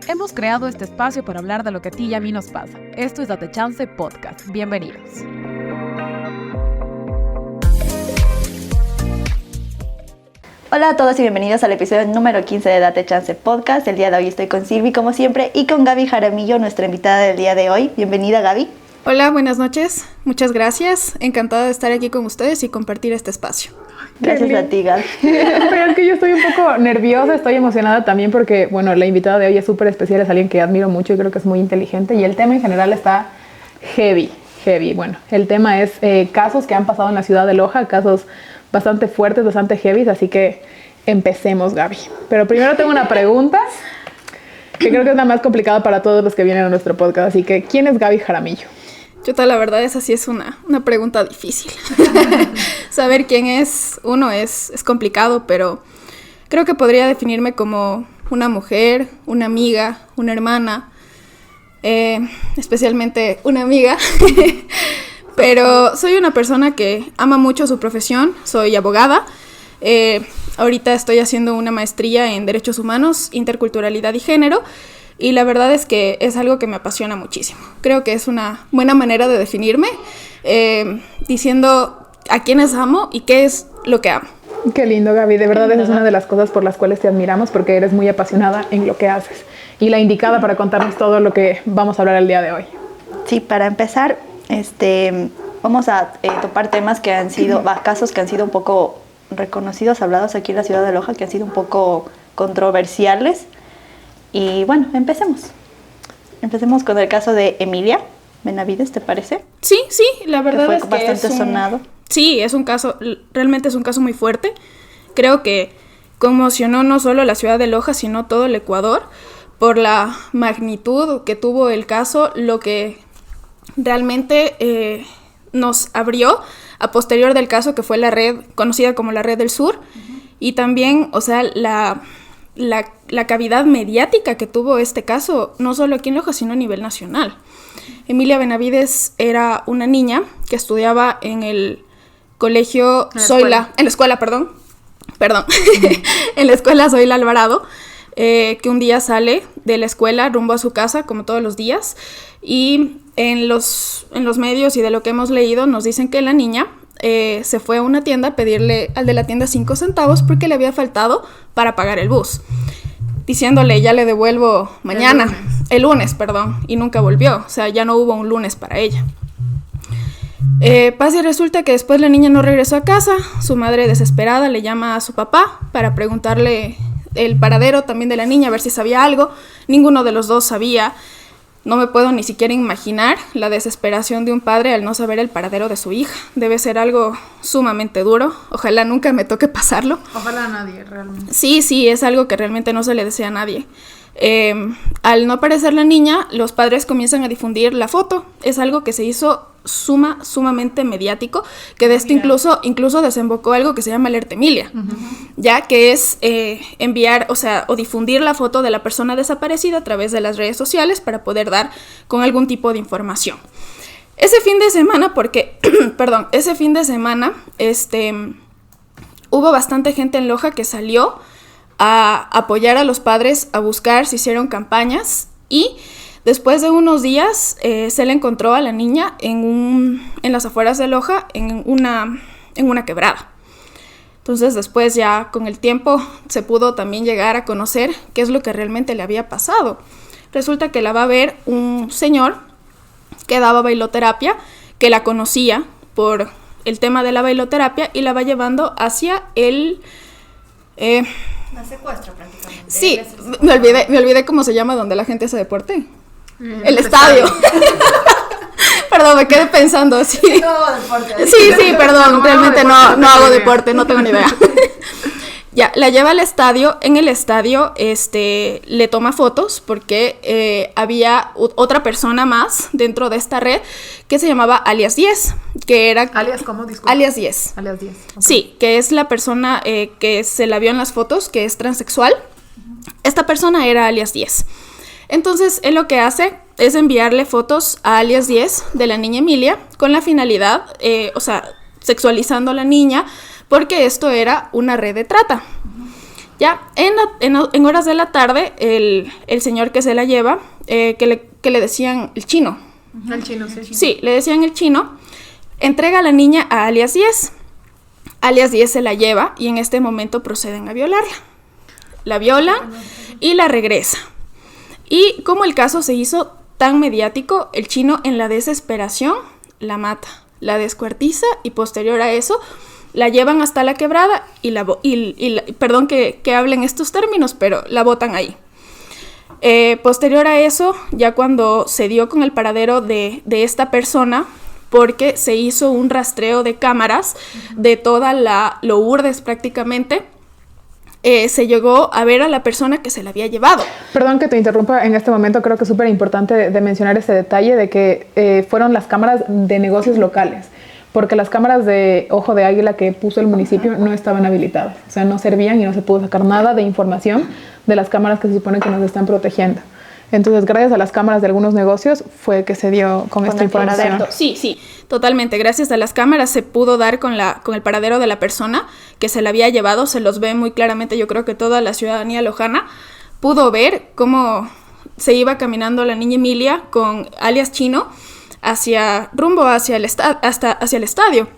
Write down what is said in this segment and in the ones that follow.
Hemos creado este espacio para hablar de lo que a ti y a mí nos pasa. Esto es Date Chance Podcast. Bienvenidos. Hola a todos y bienvenidos al episodio número 15 de Date Chance Podcast. El día de hoy estoy con Silvi, como siempre, y con Gaby Jaramillo, nuestra invitada del día de hoy. Bienvenida, Gaby. Hola, buenas noches. Muchas gracias. Encantada de estar aquí con ustedes y compartir este espacio. Gracias a ti, Gaby. Pero es que yo estoy un poco nerviosa, estoy emocionada también porque, bueno, la invitada de hoy es súper especial, es alguien que admiro mucho y creo que es muy inteligente y el tema en general está heavy. Bueno, el tema es casos que han pasado en la ciudad de Loja, casos bastante fuertes, bastante heavy, así que empecemos, Gaby. Pero primero tengo una pregunta que creo que es la más complicada para todos los que vienen a nuestro podcast, así que ¿quién es Gaby Jaramillo? Chuta, la verdad esa sí es una pregunta difícil. Saber quién es uno es complicado, pero creo que podría definirme como una mujer, una amiga, una hermana, especialmente una amiga. Pero soy una persona que ama mucho su profesión, soy abogada. Ahorita estoy haciendo una maestría en Derechos Humanos, Interculturalidad y Género. Y la verdad es que es algo que me apasiona muchísimo. Creo que es una buena manera de definirme, diciendo a quiénes amo y qué es lo que amo. Qué lindo, Gaby. De verdad, esa es una de las cosas por las cuales te admiramos, porque eres muy apasionada en lo que haces. Y la indicada para contarnos todo lo que vamos a hablar el día de hoy. Sí, para empezar, vamos a topar temas que han sido, casos que han sido un poco reconocidos, hablados aquí en la ciudad de Loja, que han sido un poco controversiales. Y bueno, empecemos. Empecemos con el caso de Emilia Benavides, ¿te parece? Sí, la verdad es que bastante sonado. Sí, realmente es un caso muy fuerte. Creo que conmocionó no solo la ciudad de Loja, sino todo el Ecuador, por la magnitud que tuvo el caso, lo que realmente nos abrió a posterior del caso, que fue la red conocida como la Red del Sur, y también, o sea, la cavidad mediática que tuvo este caso, no solo aquí en Loja, sino a nivel nacional. Emilia Benavides era una niña que estudiaba en el colegio Zoila, en la escuela, perdón, en la escuela Zoila Alvarado, que un día sale de la escuela rumbo a su casa, como todos los días, y en los medios y de lo que hemos leído nos dicen que la niña se fue a una tienda a pedirle al de la tienda 5 centavos porque le había faltado para pagar el bus, diciéndole ya le devuelvo mañana, el lunes, y nunca volvió, o sea, ya no hubo un lunes para ella. Pasa y resulta que después la niña no regresó a casa, su madre desesperada le llama a su papá para preguntarle el paradero también de la niña, a ver si sabía algo, ninguno de los dos sabía. No me puedo ni siquiera imaginar la desesperación de un padre al no saber el paradero de su hija. Debe ser algo sumamente duro. Ojalá nunca me toque pasarlo. Ojalá a nadie, realmente. Sí, es algo que realmente no se le desea a nadie. Al no aparecer la niña, los padres comienzan a difundir la foto. Es algo que se hizo sumamente mediático, que de esto incluso desembocó algo que se llama Alerta Emilia, ya que es enviar, o difundir la foto de la persona desaparecida a través de las redes sociales para poder dar con algún tipo de información. Ese fin de semana, hubo bastante gente en Loja que salió a apoyar a los padres, a buscar, se hicieron campañas y después de unos días se le encontró a la niña en las afueras de Loja, en una quebrada. Entonces después ya con el tiempo se pudo también llegar a conocer qué es lo que realmente le había pasado. Resulta que la va a ver un señor que daba bailoterapia, que la conocía por el tema de la bailoterapia y la va llevando hacia el... La secuestro prácticamente. Sí, me olvidé cómo se llama donde la gente hace deporte. El estadio. Perdón, me quedé pensando así. No hago deporte. Sí, perdón, realmente no hago deporte, no tengo ni idea. Ya, la lleva al estadio. En el estadio, le toma fotos porque había otra persona más dentro de esta red que se llamaba Alias 10, que era... ¿Alias cómo? Disculpa. Alias 10. Alias 10. Okay. Sí, que es la persona que se la vio en las fotos, que es transexual. Esta persona era Alias 10. Entonces, él lo que hace es enviarle fotos a Alias 10 de la niña Emilia con la finalidad, sexualizando a la niña, porque esto era una red de trata. Ya, en horas de la tarde, el señor que se la lleva, que le decían el chino. El chino, sí. Sí, le decían el chino, entrega a la niña a alias 10. Alias 10 se la lleva y en este momento proceden a violarla. La violan y la regresa. Y como el caso se hizo tan mediático, el chino en la desesperación la mata, la descuartiza y posterior a eso la llevan hasta la quebrada perdón que hablen estos términos, pero la botan ahí. Posterior a eso, ya cuando se dio con el paradero de esta persona, porque se hizo un rastreo de cámaras de toda la Lourdes prácticamente, se llegó a ver a la persona que se la había llevado. Perdón que te interrumpa en este momento, creo que es súper importante de mencionar este detalle de que fueron las cámaras de negocios locales, porque las cámaras de Ojo de Águila que puso el municipio no estaban habilitadas, o sea, no servían y no se pudo sacar nada de información de las cámaras que se supone que nos están protegiendo. Entonces, gracias a las cámaras de algunos negocios fue que se dio con esta información. Sí, totalmente. Gracias a las cámaras se pudo dar con el paradero de la persona que se la había llevado. Se los ve muy claramente. Yo creo que toda la ciudadanía lojana pudo ver cómo se iba caminando la niña Emilia con alias Chino rumbo hacia el estadio.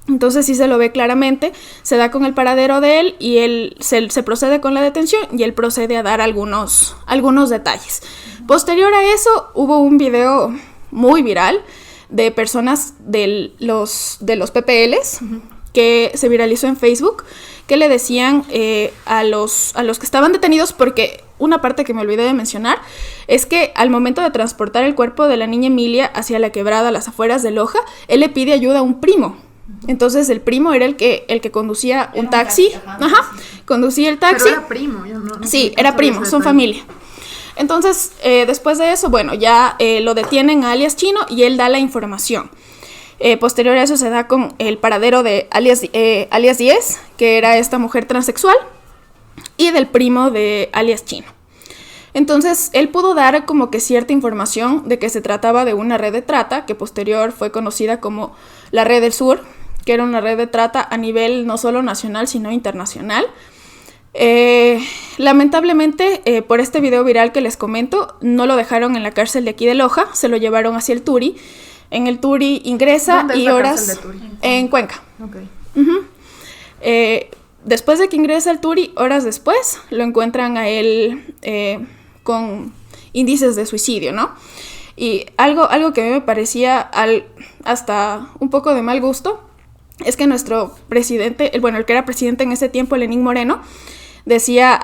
Entonces sí se lo ve claramente, se da con el paradero de él y él se procede con la detención y él procede a dar algunos detalles. Posterior a eso hubo un video muy viral de personas de los PPLs que se viralizó en Facebook, que le decían a los que estaban detenidos, porque una parte que me olvidé de mencionar es que al momento de transportar el cuerpo de la niña Emilia hacia la quebrada a las afueras de Loja, él le pide ayuda a un primo. Entonces el primo era el que conducía un taxi. Conducía el taxi. Pero era primo. Sí, era primo, son familia. Entonces, después de eso, bueno, ya lo detienen a alias Chino y él da la información. Posterior a eso se da con el paradero de alias 10, que era esta mujer transexual, y del primo de alias Chino. Entonces, él pudo dar como que cierta información de que se trataba de una red de trata, que posterior fue conocida como la Red del Sur, que era una red de trata a nivel no solo nacional, sino internacional. Lamentablemente, por este video viral que les comento, no lo dejaron en la cárcel de aquí de Loja, se lo llevaron hacia el Turi. En el Turi ingresa. ¿Dónde es y la horas cárcel de Turi? En Cuenca. Okay. Después de que ingresa al Turi, horas después, lo encuentran a él con índices de suicidio, ¿no? Y algo que a mí me parecía hasta un poco de mal gusto es que nuestro presidente, el que era presidente en ese tiempo, Lenín Moreno, decía,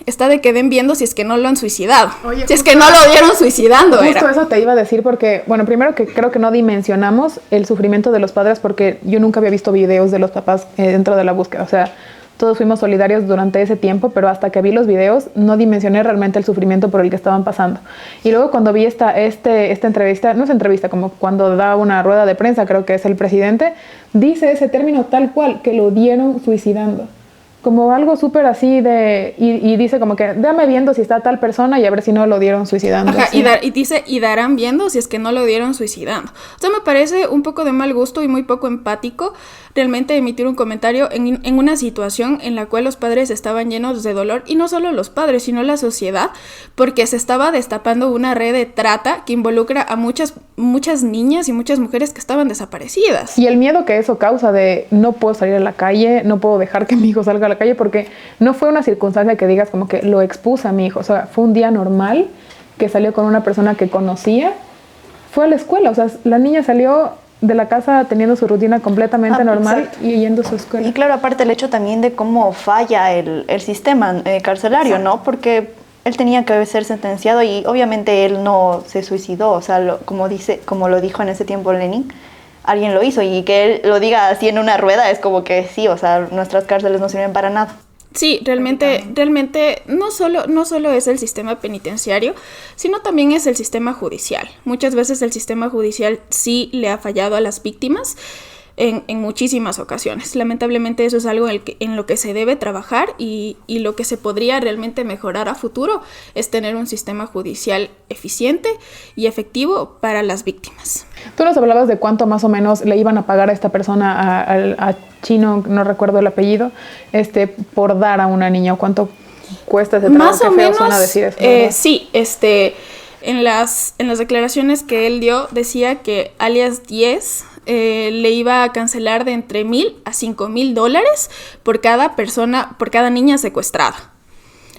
está de que den viendo si es que no lo han suicidado. Oye, si es que no lo vieron suicidando. Justo eso te iba a decir porque, bueno, primero que creo que no dimensionamos el sufrimiento de los padres porque yo nunca había visto videos de los papás dentro de la búsqueda. O sea, todos fuimos solidarios durante ese tiempo, pero hasta que vi los videos no dimensioné realmente el sufrimiento por el que estaban pasando. Y luego cuando vi esta entrevista, no es entrevista, como cuando da una rueda de prensa, creo que es el presidente, dice ese término tal cual, que lo dieron suicidando. Como algo súper así y dice como que déjame viendo si está tal persona y a ver si no lo dieron suicidando. Ajá, y dice, y darán viendo si es que no lo dieron suicidando. O sea, me parece un poco de mal gusto y muy poco empático realmente emitir un comentario en una situación en la cual los padres estaban llenos de dolor, y no solo los padres, sino la sociedad, porque se estaba destapando una red de trata que involucra a muchas niñas y muchas mujeres que estaban desaparecidas. Y el miedo que eso causa de no puedo salir a la calle, no puedo dejar que mi hijo salga a la calle, porque no fue una circunstancia que digas como que lo expuso a mi hijo, o sea, fue un día normal que salió con una persona que conocía, fue a la escuela, o sea, la niña salió de la casa teniendo su rutina completamente normal. Exacto. Y yendo a su escuela. Y claro, aparte el hecho también de cómo falla el sistema carcelario, exacto, ¿no? Porque él tenía que ser sentenciado y obviamente él no se suicidó, o sea, como lo dijo en ese tiempo Lenin, alguien lo hizo, y que él lo diga así en una rueda es como que sí, o sea, nuestras cárceles no sirven para nada. Sí, realmente no solo es el sistema penitenciario, sino también es el sistema judicial. Muchas veces el sistema judicial sí le ha fallado a las víctimas. en muchísimas ocasiones. Lamentablemente eso es algo en lo que se debe trabajar y lo que se podría realmente mejorar a futuro es tener un sistema judicial eficiente y efectivo para las víctimas. Tú nos hablabas de cuánto más o menos le iban a pagar a esta persona, a Chino, no recuerdo el apellido, por dar a una niña, o cuánto cuesta ese trabajo. Más o menos, suena decir eso, sí, en las declaraciones que él dio decía que alias 10 le iba a cancelar de entre $1,000 a $5,000 por cada persona, por cada niña secuestrada.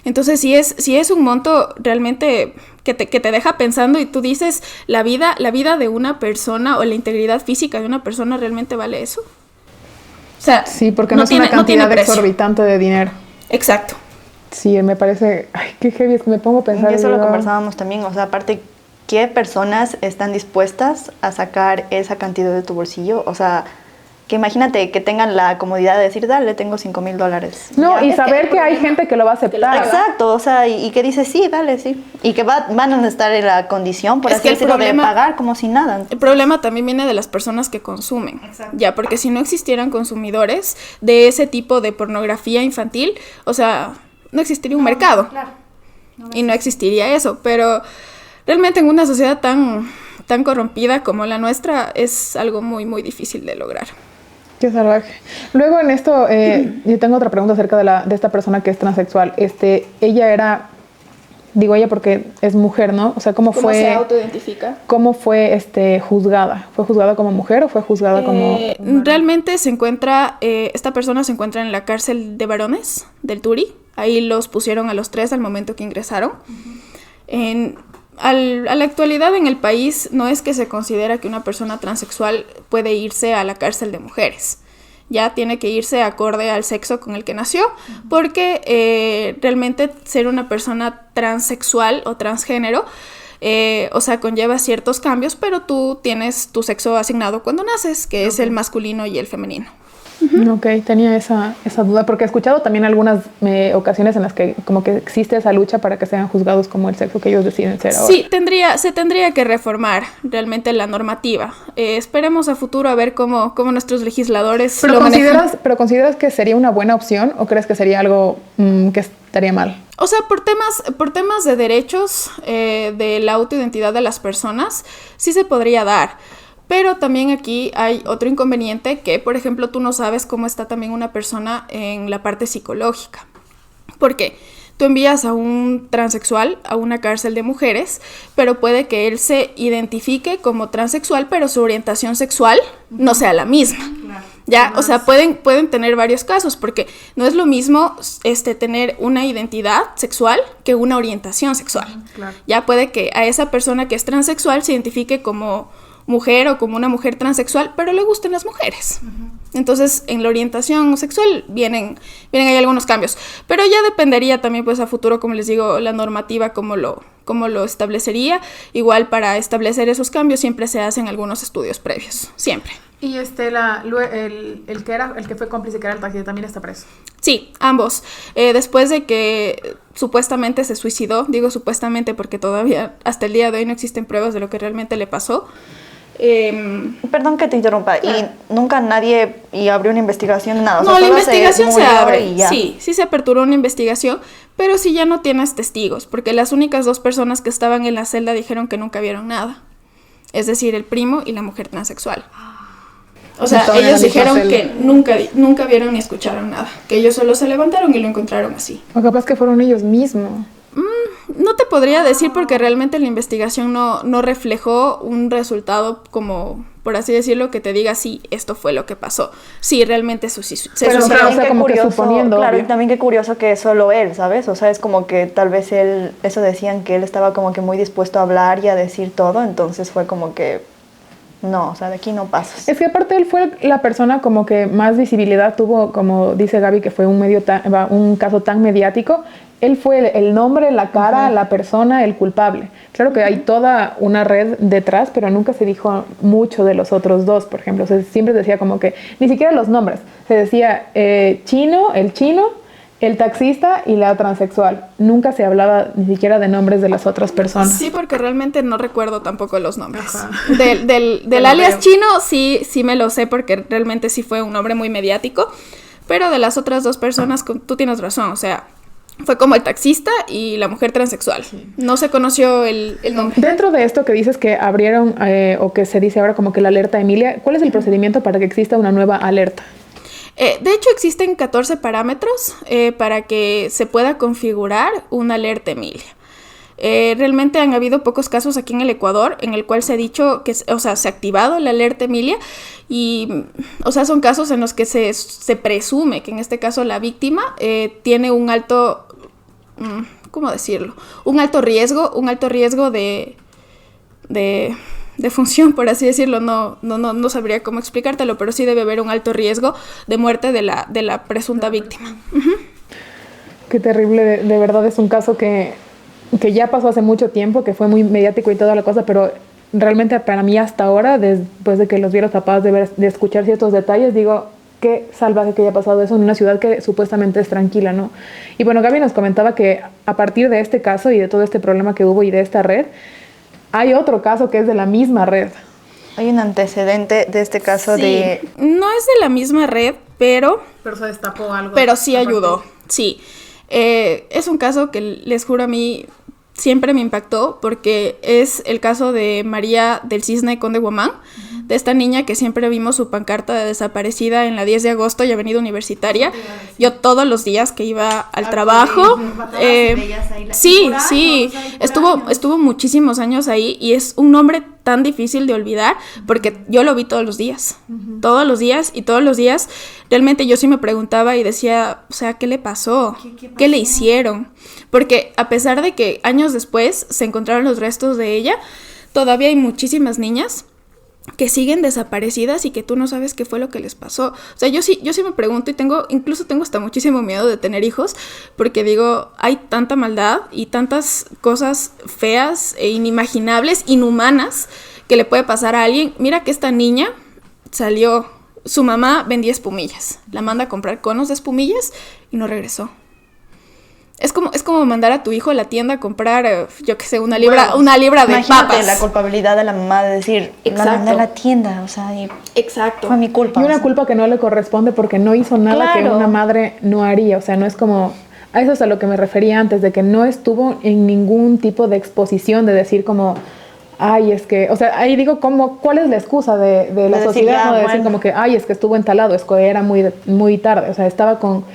Entonces, si es un monto realmente que te deja pensando y tú dices, la vida de una persona o la integridad física de una persona realmente vale eso. O sea, sí, porque no es una cantidad exorbitante de dinero. Exacto. Sí, me parece, ay, qué heavy, es que me pongo a pensar. Y eso lo conversábamos también, o sea, aparte, ¿qué personas están dispuestas a sacar esa cantidad de tu bolsillo? O sea, que imagínate que tengan la comodidad de decir, dale, tengo $5,000. No, y saber que hay gente que lo va a aceptar. Exacto, o sea, y que dice, sí, dale, sí. Y que van a estar en la condición, por así decirlo, de pagar como si nada. El problema también viene de las personas que consumen. Exacto. Ya, porque si no existieran consumidores de ese tipo de pornografía infantil, o sea, no existiría un mercado. Claro. Y no existiría eso, pero realmente en una sociedad tan corrompida como la nuestra es algo muy, muy difícil de lograr. Qué salvaje. Luego en esto, yo tengo otra pregunta acerca de esta persona que es transexual. Ella era, digo ella porque es mujer, ¿no? O sea, ¿cómo se autoidentifica? ¿Cómo fue juzgada? ¿Fue juzgada como mujer o fue juzgada como...? Realmente esta persona se encuentra en la cárcel de varones del Turi. Ahí los pusieron a los 3 al momento que ingresaron. A la actualidad en el país no es que se considera que una persona transexual puede irse a la cárcel de mujeres. Ya tiene que irse acorde al sexo con el que nació, porque realmente ser una persona transexual o transgénero, o sea, conlleva ciertos cambios, pero tú tienes tu sexo asignado cuando naces, que es el masculino y el femenino. Ok, tenía esa duda, porque he escuchado también algunas ocasiones en las que como que existe esa lucha para que sean juzgados como el sexo que ellos deciden ser ahora. Sí, se tendría que reformar realmente la normativa. Esperemos a futuro a ver cómo nuestros legisladores lo manejan. ¿Pero consideras que sería una buena opción o crees que sería algo que estaría mal? O sea, por temas de derechos de la autoidentidad de las personas, sí se podría dar. Pero también aquí hay otro inconveniente que, por ejemplo, tú no sabes cómo está también una persona en la parte psicológica. ¿Por qué? Tú envías a un transexual a una cárcel de mujeres, pero puede que él se identifique como transexual, pero su orientación sexual no sea la misma. Claro. Ya, o sea, pueden tener varios casos, porque no es lo mismo tener una identidad sexual que una orientación sexual. Claro. Ya puede que a esa persona que es transexual se identifique como mujer o como una mujer transexual, pero le gusten las mujeres. Entonces, en la orientación sexual vienen ahí algunos cambios. Pero ya dependería también, pues, a futuro, como les digo, la normativa, cómo lo establecería. Igual, para establecer esos cambios siempre se hacen algunos estudios previos, siempre. Y el que fue cómplice, que era el taxista, también está preso. Sí, ambos. Después de que supuestamente se suicidó, digo supuestamente porque todavía hasta el día de hoy no existen pruebas de lo que realmente le pasó. Perdón que te interrumpa, y nunca nadie abrió una investigación, nada. No, la investigación se abre, sí se aperturó una investigación, pero sí ya no tienes testigos, porque las únicas 2 personas que estaban en la celda dijeron que nunca vieron nada, es decir, el primo y la mujer transexual. O sea, ellos dijeron que nunca vieron ni escucharon nada, que ellos solo se levantaron y lo encontraron así. O capaz que fueron ellos mismos. No te podría decir porque realmente la investigación no reflejó un resultado como, por así decirlo, que te diga, sí, esto fue lo que pasó. Sí, realmente se sucedió. Pero o sea, como curioso, que suponiendo. Claro, y también qué curioso que es solo él, ¿sabes? O sea, es como que tal vez eso decían que él estaba como que muy dispuesto a hablar y a decir todo, entonces fue como que no, o sea, de aquí no pasas. Es que aparte él fue la persona como que más visibilidad tuvo, como dice Gaby, que fue un caso tan mediático. Él fue el nombre, la cara, la persona, el culpable. Claro que hay toda una red detrás, pero nunca se dijo mucho de los otros 2, por ejemplo. Siempre se decía como que, ni siquiera los nombres. Se decía el chino, el taxista y la transexual. Nunca se hablaba ni siquiera de nombres de las otras personas. Sí, porque realmente no recuerdo tampoco los nombres. Del alias chino sí me lo sé porque realmente sí fue un nombre muy mediático, pero de las otras dos personas, tú tienes razón, o sea, fue como el taxista y la mujer transexual. Sí. No se conoció el nombre. Dentro de esto que dices que abrieron, o que se dice ahora como que la alerta Emilia, ¿cuál es el procedimiento para que exista una nueva alerta? De hecho, existen 14 parámetros para que se pueda configurar una alerta Emilia. Realmente han habido pocos casos aquí en el Ecuador en el cual se ha dicho que, o sea, se ha activado la alerta Emilia y, o sea, son casos en los que se presume que en este caso la víctima tiene un alto, ¿cómo decirlo? Un alto riesgo de función, por así decirlo, no sabría cómo explicártelo, pero sí debe haber un alto riesgo de muerte de la presunta víctima. Uh-huh. Qué terrible, de verdad es un caso que ya pasó hace mucho tiempo, que fue muy mediático y toda la cosa, pero realmente para mí hasta ahora, después de que los vi los papás de escuchar ciertos detalles, digo, qué salvaje que haya pasado eso en una ciudad que supuestamente es tranquila, ¿no? Y bueno, Gaby nos comentaba que a partir de este caso y de todo este problema que hubo y de esta red, hay otro caso que es de la misma red. Hay un antecedente de este caso de... No es de la misma red, pero se destapó algo. Pero sí ayudó, sí. Es un caso que les juro a mí siempre me impactó porque es el caso de María del Cisne Conde Guamán, de esta niña que siempre vimos su pancarta de desaparecida en la 10 de agosto y Avenida Universitaria. Yo todos los días que iba al trabajo, sí, estuvo muchísimos años ahí y es un nombre tan difícil de olvidar porque yo lo vi todos los días y todos los días realmente yo sí me preguntaba y decía, o sea, ¿qué le pasó? ¿Qué le hicieron? Porque a pesar de que años después se encontraron los restos de ella, todavía hay muchísimas niñas que siguen desaparecidas y que tú no sabes qué fue lo que les pasó. O sea, yo sí me pregunto y incluso tengo hasta muchísimo miedo de tener hijos porque digo, hay tanta maldad y tantas cosas feas e inimaginables, inhumanas que le puede pasar a alguien. Mira que esta niña salió, su mamá vendía espumillas, la manda a comprar conos de espumillas y no regresó. Es como mandar a tu hijo a la tienda a comprar, yo qué sé, una libra de imagínate papas. La culpabilidad de la mamá de decir, la mandé a la tienda, o sea, exacto. Fue mi culpa. Y una culpa que no le corresponde porque no hizo nada que una madre no haría, o sea, no es como... A eso es a lo que me refería antes, de que no estuvo en ningún tipo de exposición de decir como... Ay, es que... O sea, ahí digo, ¿cuál es la excusa de la sociedad? No de decir como que, ay, es que estuvo entalado, es que era muy tarde, o sea, estaba con...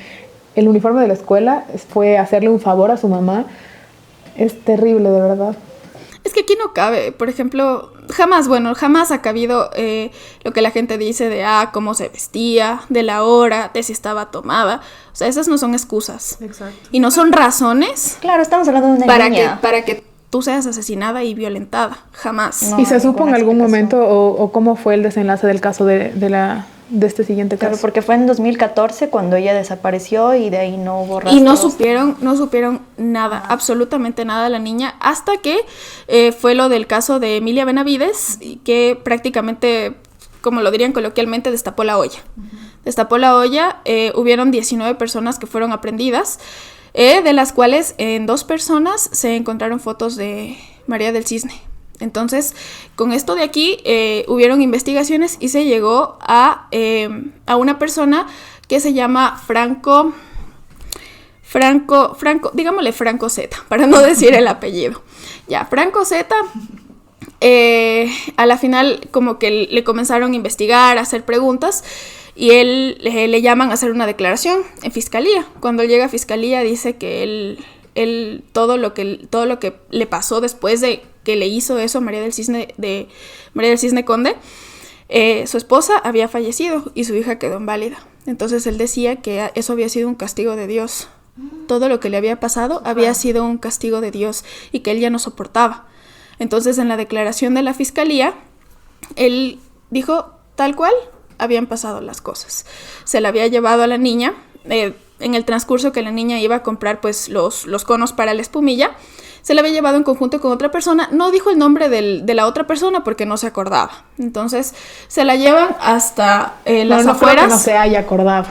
El uniforme de la escuela fue hacerle un favor a su mamá. Es terrible, de verdad. Es que aquí no cabe, por ejemplo, jamás ha cabido lo que la gente dice de cómo se vestía, de la hora, de si estaba tomada. O sea, esas no son excusas. Exacto. Y no son razones. Claro, estamos hablando de una niña. Para que tú seas asesinada y violentada. Jamás. No, ¿y se supo en algún momento o cómo fue el desenlace del caso de este siguiente caso? Claro, porque fue en 2014 cuando ella desapareció y de ahí no hubo rastros. Y no supieron nada, absolutamente nada de la niña, hasta que fue lo del caso de Emilia Benavides, que prácticamente, como lo dirían coloquialmente, destapó la olla. Destapó la olla, hubieron 19 personas que fueron aprehendidas, de las cuales en 2 personas se encontraron fotos de María del Cisne. Entonces, con esto de aquí, hubieron investigaciones y se llegó a una persona que se llama Franco, digámosle Franco Z, para no decir el apellido. Ya, Franco Z, a la final como que le comenzaron a investigar, a hacer preguntas, y él le llaman a hacer una declaración en fiscalía. Cuando él llega a fiscalía dice que él todo lo que le pasó después de que le hizo eso a María del Cisne Conde, su esposa había fallecido y su hija quedó inválida. Entonces él decía que eso había sido un castigo de Dios. Todo lo que le había pasado había sido un castigo de Dios y que él ya no soportaba. Entonces en la declaración de la fiscalía, él dijo tal cual habían pasado las cosas. Se la había llevado a la niña, en el transcurso que la niña iba a comprar pues los conos para la espumilla, se la había llevado en conjunto con otra persona. No dijo el nombre de la otra persona porque no se acordaba. Entonces se la llevan hasta las afueras. Creo que no se haya acordado.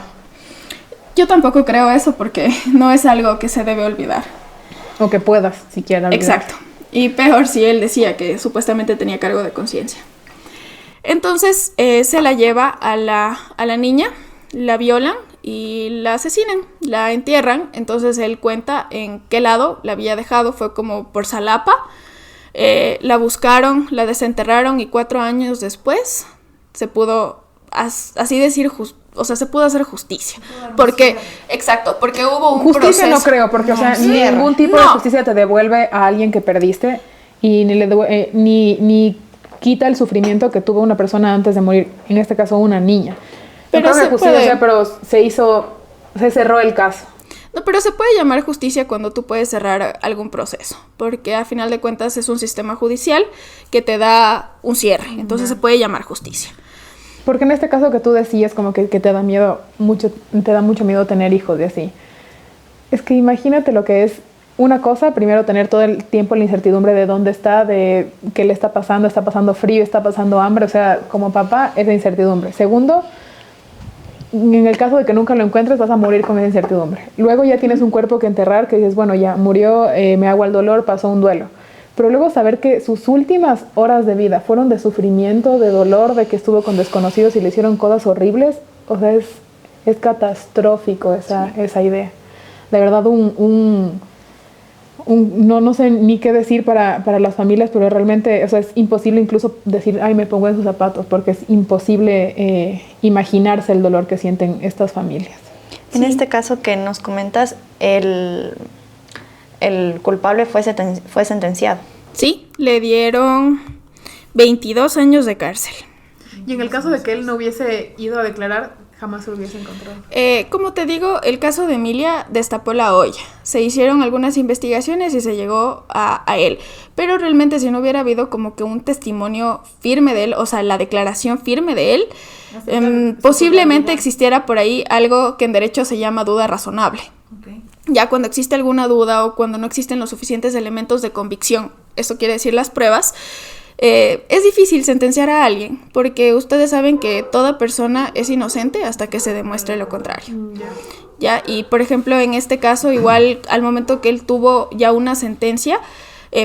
Yo tampoco creo eso porque no es algo que se debe olvidar. O que puedas siquiera olvidar. Exacto. Y peor si él decía que supuestamente tenía cargo de conciencia. Entonces se la lleva a la niña, la violan y la asesinan, la entierran. Entonces él cuenta en qué lado la había dejado, fue como por Xalapa. La buscaron, la desenterraron y 4 años después se pudo, así decir, se pudo hacer justicia. Porque, exacto, porque hubo un justicia proceso. no creo, porque ningún tipo de justicia te devuelve a alguien que perdiste y ni quita el sufrimiento que tuvo una persona antes de morir, en este caso una niña. Pero se cerró el caso. No, pero se puede llamar justicia cuando tú puedes cerrar algún proceso, porque a final de cuentas es un sistema judicial que te da un cierre, entonces se puede llamar justicia. Porque en este caso que tú decías como que te da miedo te da mucho miedo tener hijos y así. Es que imagínate lo que es una cosa, primero tener todo el tiempo la incertidumbre de dónde está, de qué le está pasando frío, está pasando hambre, o sea, como papá es la incertidumbre. Segundo, en el caso de que nunca lo encuentres, vas a morir con esa incertidumbre. Luego ya tienes un cuerpo que enterrar, que dices, bueno, ya murió, me hago al dolor, pasó un duelo. Pero luego saber que sus últimas horas de vida fueron de sufrimiento, de dolor, de que estuvo con desconocidos y le hicieron cosas horribles, o sea, es catastrófico esa idea. De verdad, no sé ni qué decir para las familias, pero realmente, o sea, es imposible incluso decir, ay, me pongo en sus zapatos, porque es imposible imaginarse el dolor que sienten estas familias. En este caso que nos comentas, el culpable fue sentenciado. Sí, le dieron 22 años de cárcel. Y en el caso de que él no hubiese ido a declarar, jamás se lo hubiese encontrado. Como te digo, el caso de Emilia destapó la olla. Se hicieron algunas investigaciones y se llegó a él. Pero realmente si no hubiera habido como que un testimonio firme de él, o sea, la declaración firme de él, posiblemente existiera por ahí algo que en derecho se llama duda razonable. Okay. Ya cuando existe alguna duda o cuando no existen los suficientes elementos de convicción, eso quiere decir las pruebas, es difícil sentenciar a alguien, porque ustedes saben que toda persona es inocente hasta que se demuestre lo contrario. ¿Ya? Y por ejemplo, en este caso, igual al momento que él tuvo ya una sentencia,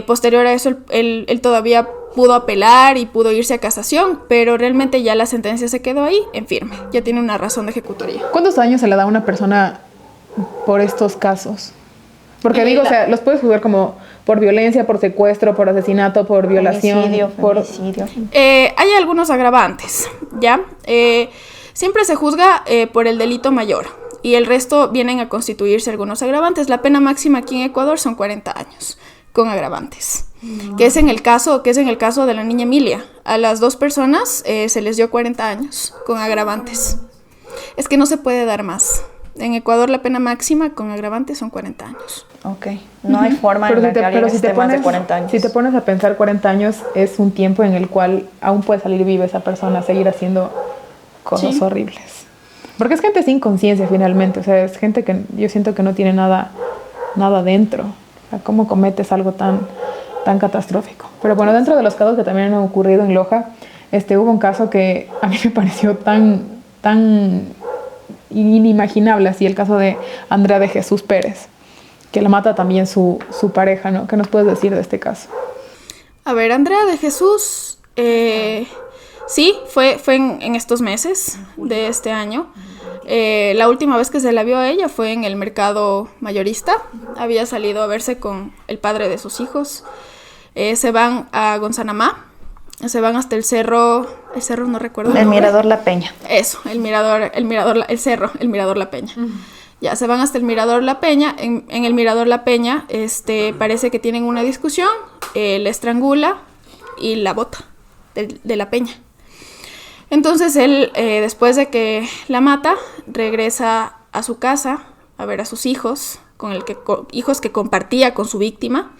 posterior a eso él todavía pudo apelar y pudo irse a casación, pero realmente ya la sentencia se quedó ahí en firme, ya tiene una razón de ejecutoria. ¿Cuántos años se le da a una persona por estos casos? Porque digo, o sea, los puedes juzgar como por violencia, por secuestro, por asesinato, por violación, femicidio. Hay algunos agravantes, ¿ya? Siempre se juzga por el delito mayor y el resto vienen a constituirse algunos agravantes. La pena máxima aquí en Ecuador son 40 años con agravantes, que es en el caso de la niña Emilia. A las 2 personas se les dio 40 años con agravantes. Es que no se puede dar más. En Ecuador la pena máxima con agravantes son 40 años. Ok, no hay forma en la que alguien esté más de 40 años. Si te pones a pensar, 40 años es un tiempo en el cual aún puede salir viva esa persona, seguir haciendo cosas horribles. Porque es gente sin conciencia finalmente, o sea, es gente que yo siento que no tiene nada dentro. O sea, ¿cómo cometes algo tan catastrófico? Pero bueno, dentro de los casos que también han ocurrido en Loja, hubo un caso que a mí me pareció tan inimaginable, así el caso de Andrea de Jesús Pérez, que la mata también su pareja, ¿no? ¿Qué nos puedes decir de este caso? A ver, Andrea de Jesús, sí, fue en estos meses de este año. La última vez que se la vio a ella fue en el mercado mayorista. Había salido a verse con el padre de sus hijos. Se van a Gonzanamá. Se van hasta el cerro no recuerdo. El Mirador La Peña. Eso, el Mirador La Peña. Uh-huh. Ya, se van hasta el Mirador La Peña. En el Mirador La Peña, parece que tienen una discusión, la estrangula y la bota de La Peña. Entonces él, después de que la mata, regresa a su casa a ver a sus hijos, hijos que compartía con su víctima.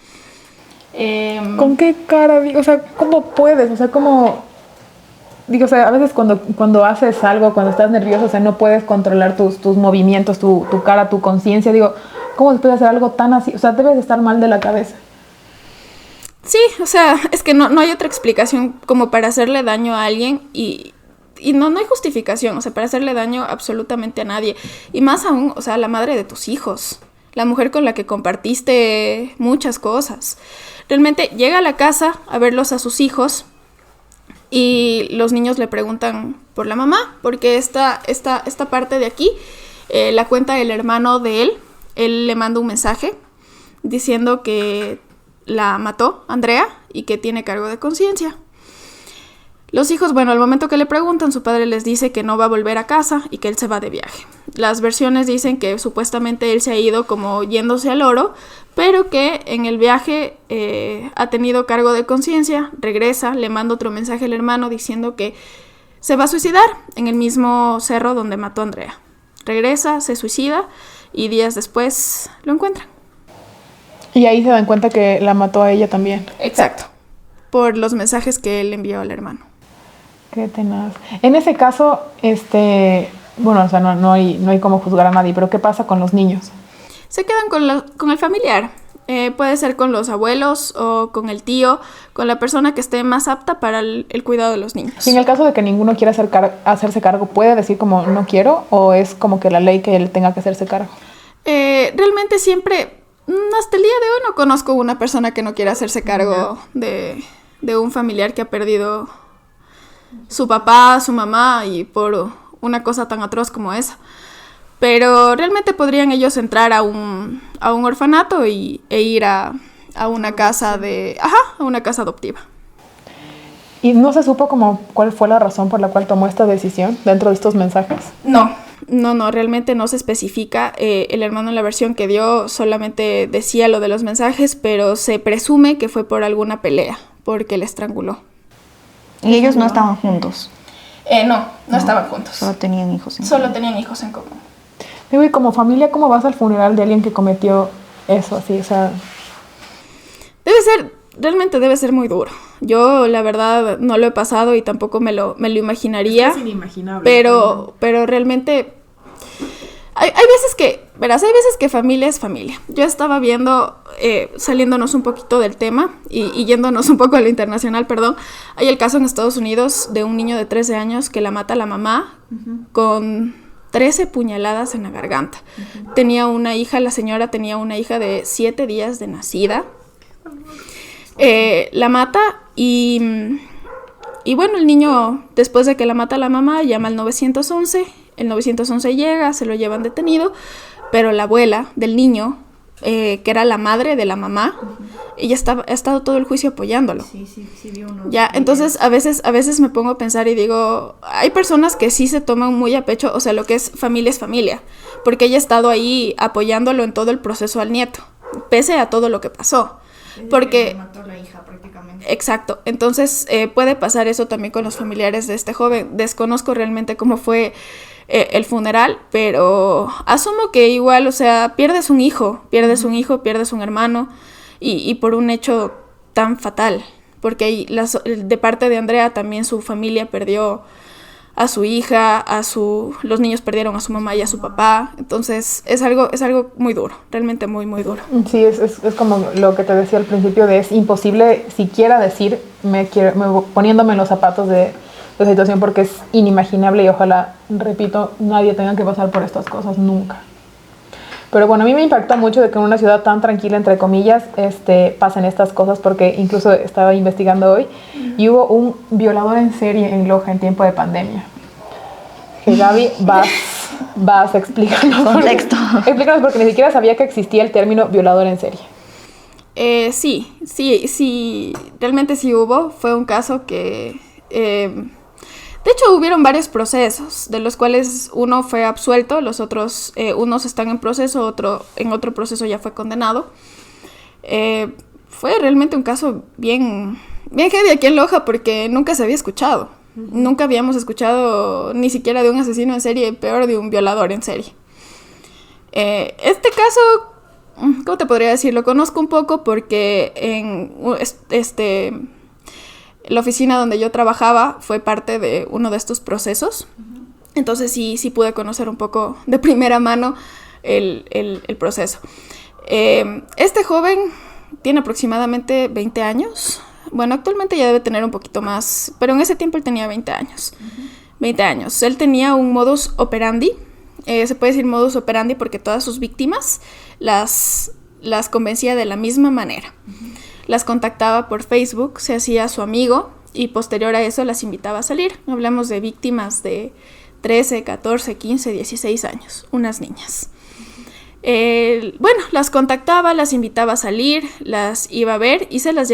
¿Con qué cara? O sea, ¿cómo puedes? O sea, ¿cómo? Digo, o sea, a veces cuando haces algo, cuando estás nervioso, o sea, no puedes controlar tus movimientos, tu cara, tu conciencia. Digo, ¿cómo se puede hacer algo tan así? O sea, debes de estar mal de la cabeza. Sí, o sea, es que no hay otra explicación como para hacerle daño a alguien y y no hay justificación, o sea, para hacerle daño absolutamente a nadie. Y más aún, o sea, la madre de tus hijos, la mujer con la que compartiste muchas cosas. Realmente llega a la casa a verlos a sus hijos y los niños le preguntan por la mamá, porque esta parte de aquí la cuenta el hermano de él le manda un mensaje diciendo que la mató Andrea y que tiene cargo de conciencia. Los hijos, bueno, al momento que le preguntan, su padre les dice que no va a volver a casa y que él se va de viaje. Las versiones dicen que supuestamente él se ha ido como yéndose al oro, pero que en el viaje ha tenido cargo de conciencia, regresa, le manda otro mensaje al hermano diciendo que se va a suicidar en el mismo cerro donde mató a Andrea. Regresa, se suicida y días después lo encuentran. Y ahí se dan cuenta que la mató a ella también. Exacto, por los mensajes que él envió al hermano. Qué tenaz. En ese caso, bueno, o sea, no hay cómo juzgar a nadie, pero ¿qué pasa con los niños? Se quedan con el familiar. Puede ser con los abuelos o con el tío, con la persona que esté más apta para el cuidado de los niños. Y en el caso de que ninguno quiera hacerse cargo, ¿puede decir como no quiero? ¿O es como que la ley que él tenga que hacerse cargo? Realmente siempre, hasta el día de hoy no conozco una persona que no quiera hacerse cargo de un familiar que ha perdido su papá, su mamá, y por una cosa tan atroz como esa. Pero realmente podrían ellos entrar a un orfanato e ir a una casa a una casa adoptiva. ¿Y no se supo como cuál fue la razón por la cual tomó esta decisión dentro de estos mensajes? No, realmente no se especifica. El hermano en la versión que dio solamente decía lo de los mensajes, pero se presume que fue por alguna pelea, porque le estranguló. ¿Y ellos no estaban juntos? No estaban juntos. Solo tenían hijos en común. Digo, y como familia, ¿cómo vas al funeral de alguien que cometió eso? Así, o sea... Realmente debe ser muy duro. Yo, la verdad, no lo he pasado y tampoco me lo imaginaría. Es inimaginable. Pero realmente... Hay veces que familia es familia. Yo estaba viendo, saliéndonos un poquito del tema y yéndonos un poco a lo internacional, hay el caso en Estados Unidos de un niño de 13 años que la mata la mamá con 13 puñaladas en la garganta. Tenía una hija, la señora tenía una hija de 7 días de nacida. La mata y bueno, el niño, después de que la mata la mamá, llama al 911. El 911 llega, se lo llevan detenido, pero la abuela del niño, que era la madre de la mamá, ella ha estado todo el juicio apoyándolo. Sí, vi uno. Ya, entonces a veces me pongo a pensar y digo, hay personas que sí se toman muy a pecho, o sea, lo que es familia, porque ella ha estado ahí apoyándolo en todo el proceso al nieto, pese a todo lo que pasó. Porque mató a la hija prácticamente. Exacto, entonces puede pasar eso también con los familiares de este joven. Desconozco realmente cómo fue el funeral, pero asumo que igual, o sea, pierdes un hijo, pierdes un hermano y por un hecho tan fatal, porque de parte de Andrea también su familia perdió a su hija, los niños perdieron a su mamá y a su papá. Entonces es algo muy duro, realmente muy, muy duro. Sí, es como lo que te decía al principio, es imposible siquiera decir, poniéndome en los zapatos de la situación, porque es inimaginable y ojalá, repito, nadie tenga que pasar por estas cosas nunca. Pero bueno, a mí me impacta mucho de que en una ciudad tan tranquila, entre comillas, pasen estas cosas, porque incluso estaba investigando hoy y hubo un violador en serie en Loja en tiempo de pandemia. Que Gaby, vas a explicarnos. Contexto. Explícanos, porque ni siquiera sabía que existía el término violador en serie. Sí, realmente sí hubo. Fue un caso que... de hecho, hubieron varios procesos, de los cuales uno fue absuelto, los otros, unos están en proceso, en otro proceso ya fue condenado. Fue realmente un caso bien heavy aquí en Loja, porque nunca se había escuchado. Nunca habíamos escuchado ni siquiera de un asesino en serie, peor de un violador en serie. Este caso, ¿cómo te podría decir? Lo conozco un poco porque en la oficina donde yo trabajaba fue parte de uno de estos procesos. Entonces sí pude conocer un poco de primera mano el proceso. Este joven tiene aproximadamente 20 años. Bueno, actualmente ya debe tener un poquito más, pero en ese tiempo él tenía 20 años. 20 años. Él tenía un modus operandi, se puede decir modus operandi porque todas sus víctimas las convencía de la misma manera. Las contactaba por Facebook, se hacía su amigo y posterior a eso las invitaba a salir. Hablamos de víctimas de 13, 14, 15, 16 años, unas niñas. Las contactaba, las invitaba a salir, las iba a ver y se las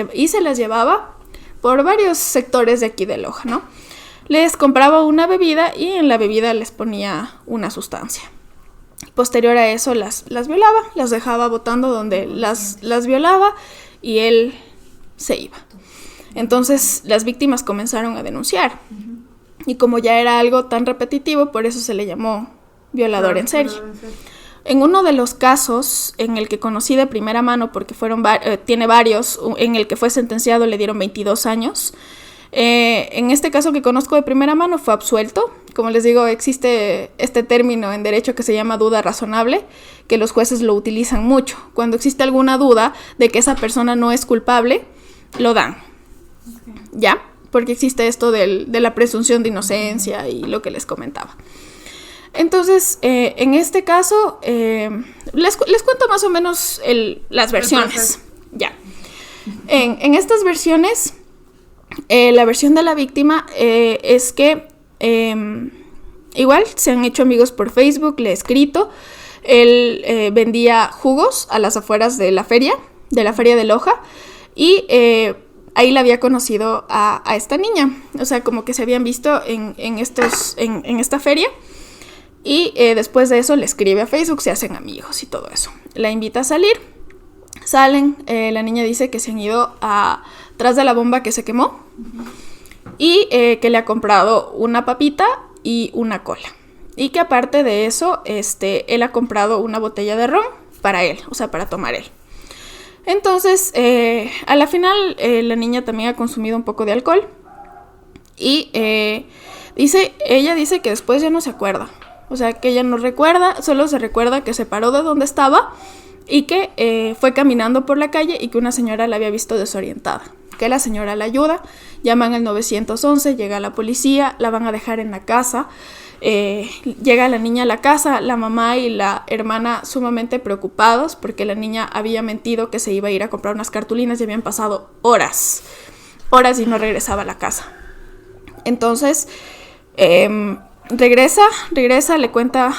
llevaba por varios sectores de aquí de Loja, ¿no? Les compraba una bebida y en la bebida les ponía una sustancia. Posterior a eso las violaba, las dejaba botando donde las violaba y él se iba. Entonces las víctimas comenzaron a denunciar. Y como ya era algo tan repetitivo, por eso se le llamó violador en serie. En uno de los casos en el que conocí de primera mano, porque tiene varios, en el que fue sentenciado le dieron 22 años. En este caso que conozco de primera mano fue absuelto. Como les digo, existe este término en derecho que se llama duda razonable, que los jueces lo utilizan mucho. Cuando existe alguna duda de que esa persona no es culpable, lo dan. ¿Ya? Porque existe esto de la presunción de inocencia y lo que les comentaba. Entonces, en este caso, les cuento más o menos las versiones. Ya. En estas versiones, la versión de la víctima es que igual se han hecho amigos por Facebook, le he escrito. Él vendía jugos a las afueras de la feria de Loja, y ahí la había conocido a esta niña. O sea, como que se habían visto en esta feria. Y después de eso le escribe a Facebook, se hacen amigos y todo eso. La invita a salir, salen, la niña dice que se han ido atrás de la bomba que se quemó y que le ha comprado una papita y una cola. Y que aparte de eso, él ha comprado una botella de ron para él, o sea, para tomar él. Entonces, a la final, la niña también ha consumido un poco de alcohol y ella dice que después ya no se acuerda. O sea, que ella no recuerda, solo se recuerda que se paró de donde estaba y que fue caminando por la calle y que una señora la había visto desorientada. Que la señora la ayuda, llaman al 911, llega la policía, la van a dejar en la casa. Llega la niña a la casa, la mamá y la hermana sumamente preocupados porque la niña había mentido que se iba a ir a comprar unas cartulinas y habían pasado horas y no regresaba a la casa. Entonces, regresa, le cuenta,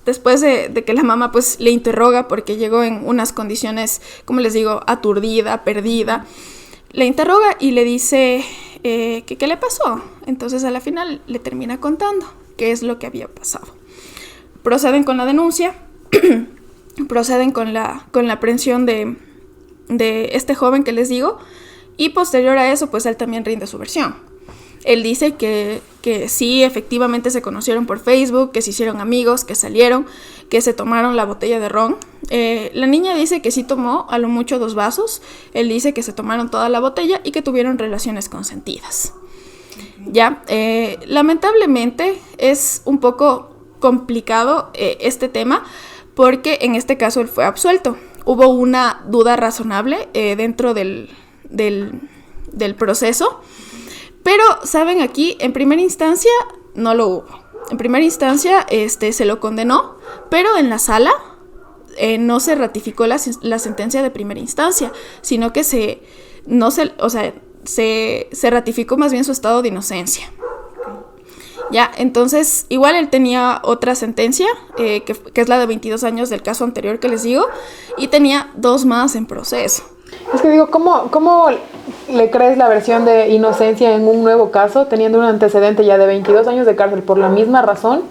después de que la mamá pues le interroga porque llegó en unas condiciones, como les digo, aturdida, perdida, le interroga y le dice que qué le pasó. Entonces a la final le termina contando qué es lo que había pasado. Proceden con la denuncia, proceden con la aprehensión de este joven que les digo, y posterior a eso pues él también rinde su versión. Él dice que sí, efectivamente se conocieron por Facebook, que se hicieron amigos, que salieron, que se tomaron la botella de ron. La niña dice que sí tomó a lo mucho 2 vasos. Él dice que se tomaron toda la botella y que tuvieron relaciones consentidas. Ya, lamentablemente es un poco complicado este tema porque en este caso él fue absuelto. Hubo una duda razonable dentro del proceso. Pero, ¿saben? Aquí, en primera instancia, no lo hubo. En primera instancia, se lo condenó, pero en la sala no se ratificó la sentencia de primera instancia, sino que se ratificó más bien su estado de inocencia. Ya, entonces, igual él tenía otra sentencia, que es la de 22 años del caso anterior que les digo, y tenía 2 más en proceso. Es que digo, ¿cómo le crees la versión de inocencia en un nuevo caso, teniendo un antecedente ya de 22 años de cárcel por la misma razón?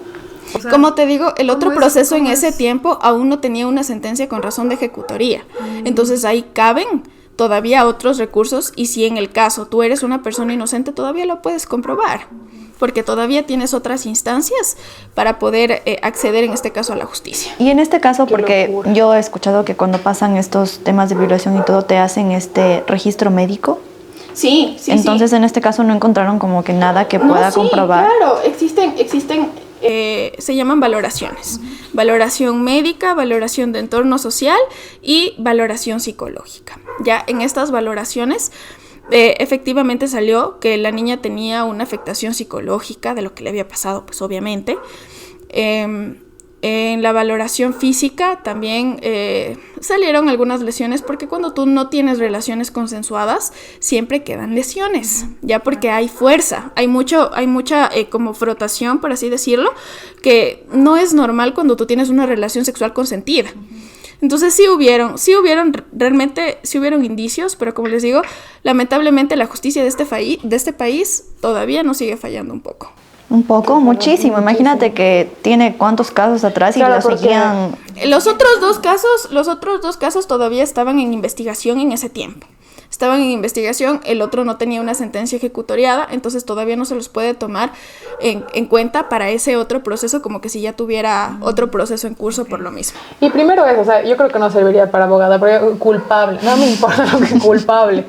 O sea, como te digo, el otro proceso en ese tiempo aún no tenía una sentencia con razón de ejecutoría. Entonces ahí caben todavía otros recursos y si en el caso tú eres una persona inocente todavía lo puedes comprobar. Porque todavía tienes otras instancias para poder acceder en este caso a la justicia. Y en este caso, porque yo he escuchado que cuando pasan estos temas de violación y todo, te hacen este registro médico. Sí. Entonces, en este caso no encontraron como que nada que pueda comprobar. Claro, existen se llaman valoraciones. Valoración médica, valoración de entorno social y valoración psicológica. Ya en estas valoraciones efectivamente salió que la niña tenía una afectación psicológica de lo que le había pasado, pues obviamente. En la valoración física también salieron algunas lesiones, porque cuando tú no tienes relaciones consensuadas siempre quedan lesiones, ya porque hay fuerza, hay mucha como frotación, por así decirlo, que no es normal cuando tú tienes una relación sexual consentida. Entonces sí hubieron indicios, pero como les digo, lamentablemente la justicia de este país todavía nos sigue fallando un poco. Un poco, muchísimo. Imagínate que tiene cuántos casos atrás y la seguían. Los otros dos casos todavía estaban en investigación en ese tiempo. Estaban en investigación, el otro no tenía una sentencia ejecutoriada, entonces todavía no se los puede tomar en cuenta para ese otro proceso, como que si ya tuviera otro proceso en curso por lo mismo. Y primero eso, o sea, yo creo que no serviría para abogada, pero culpable, no me importa lo que culpable.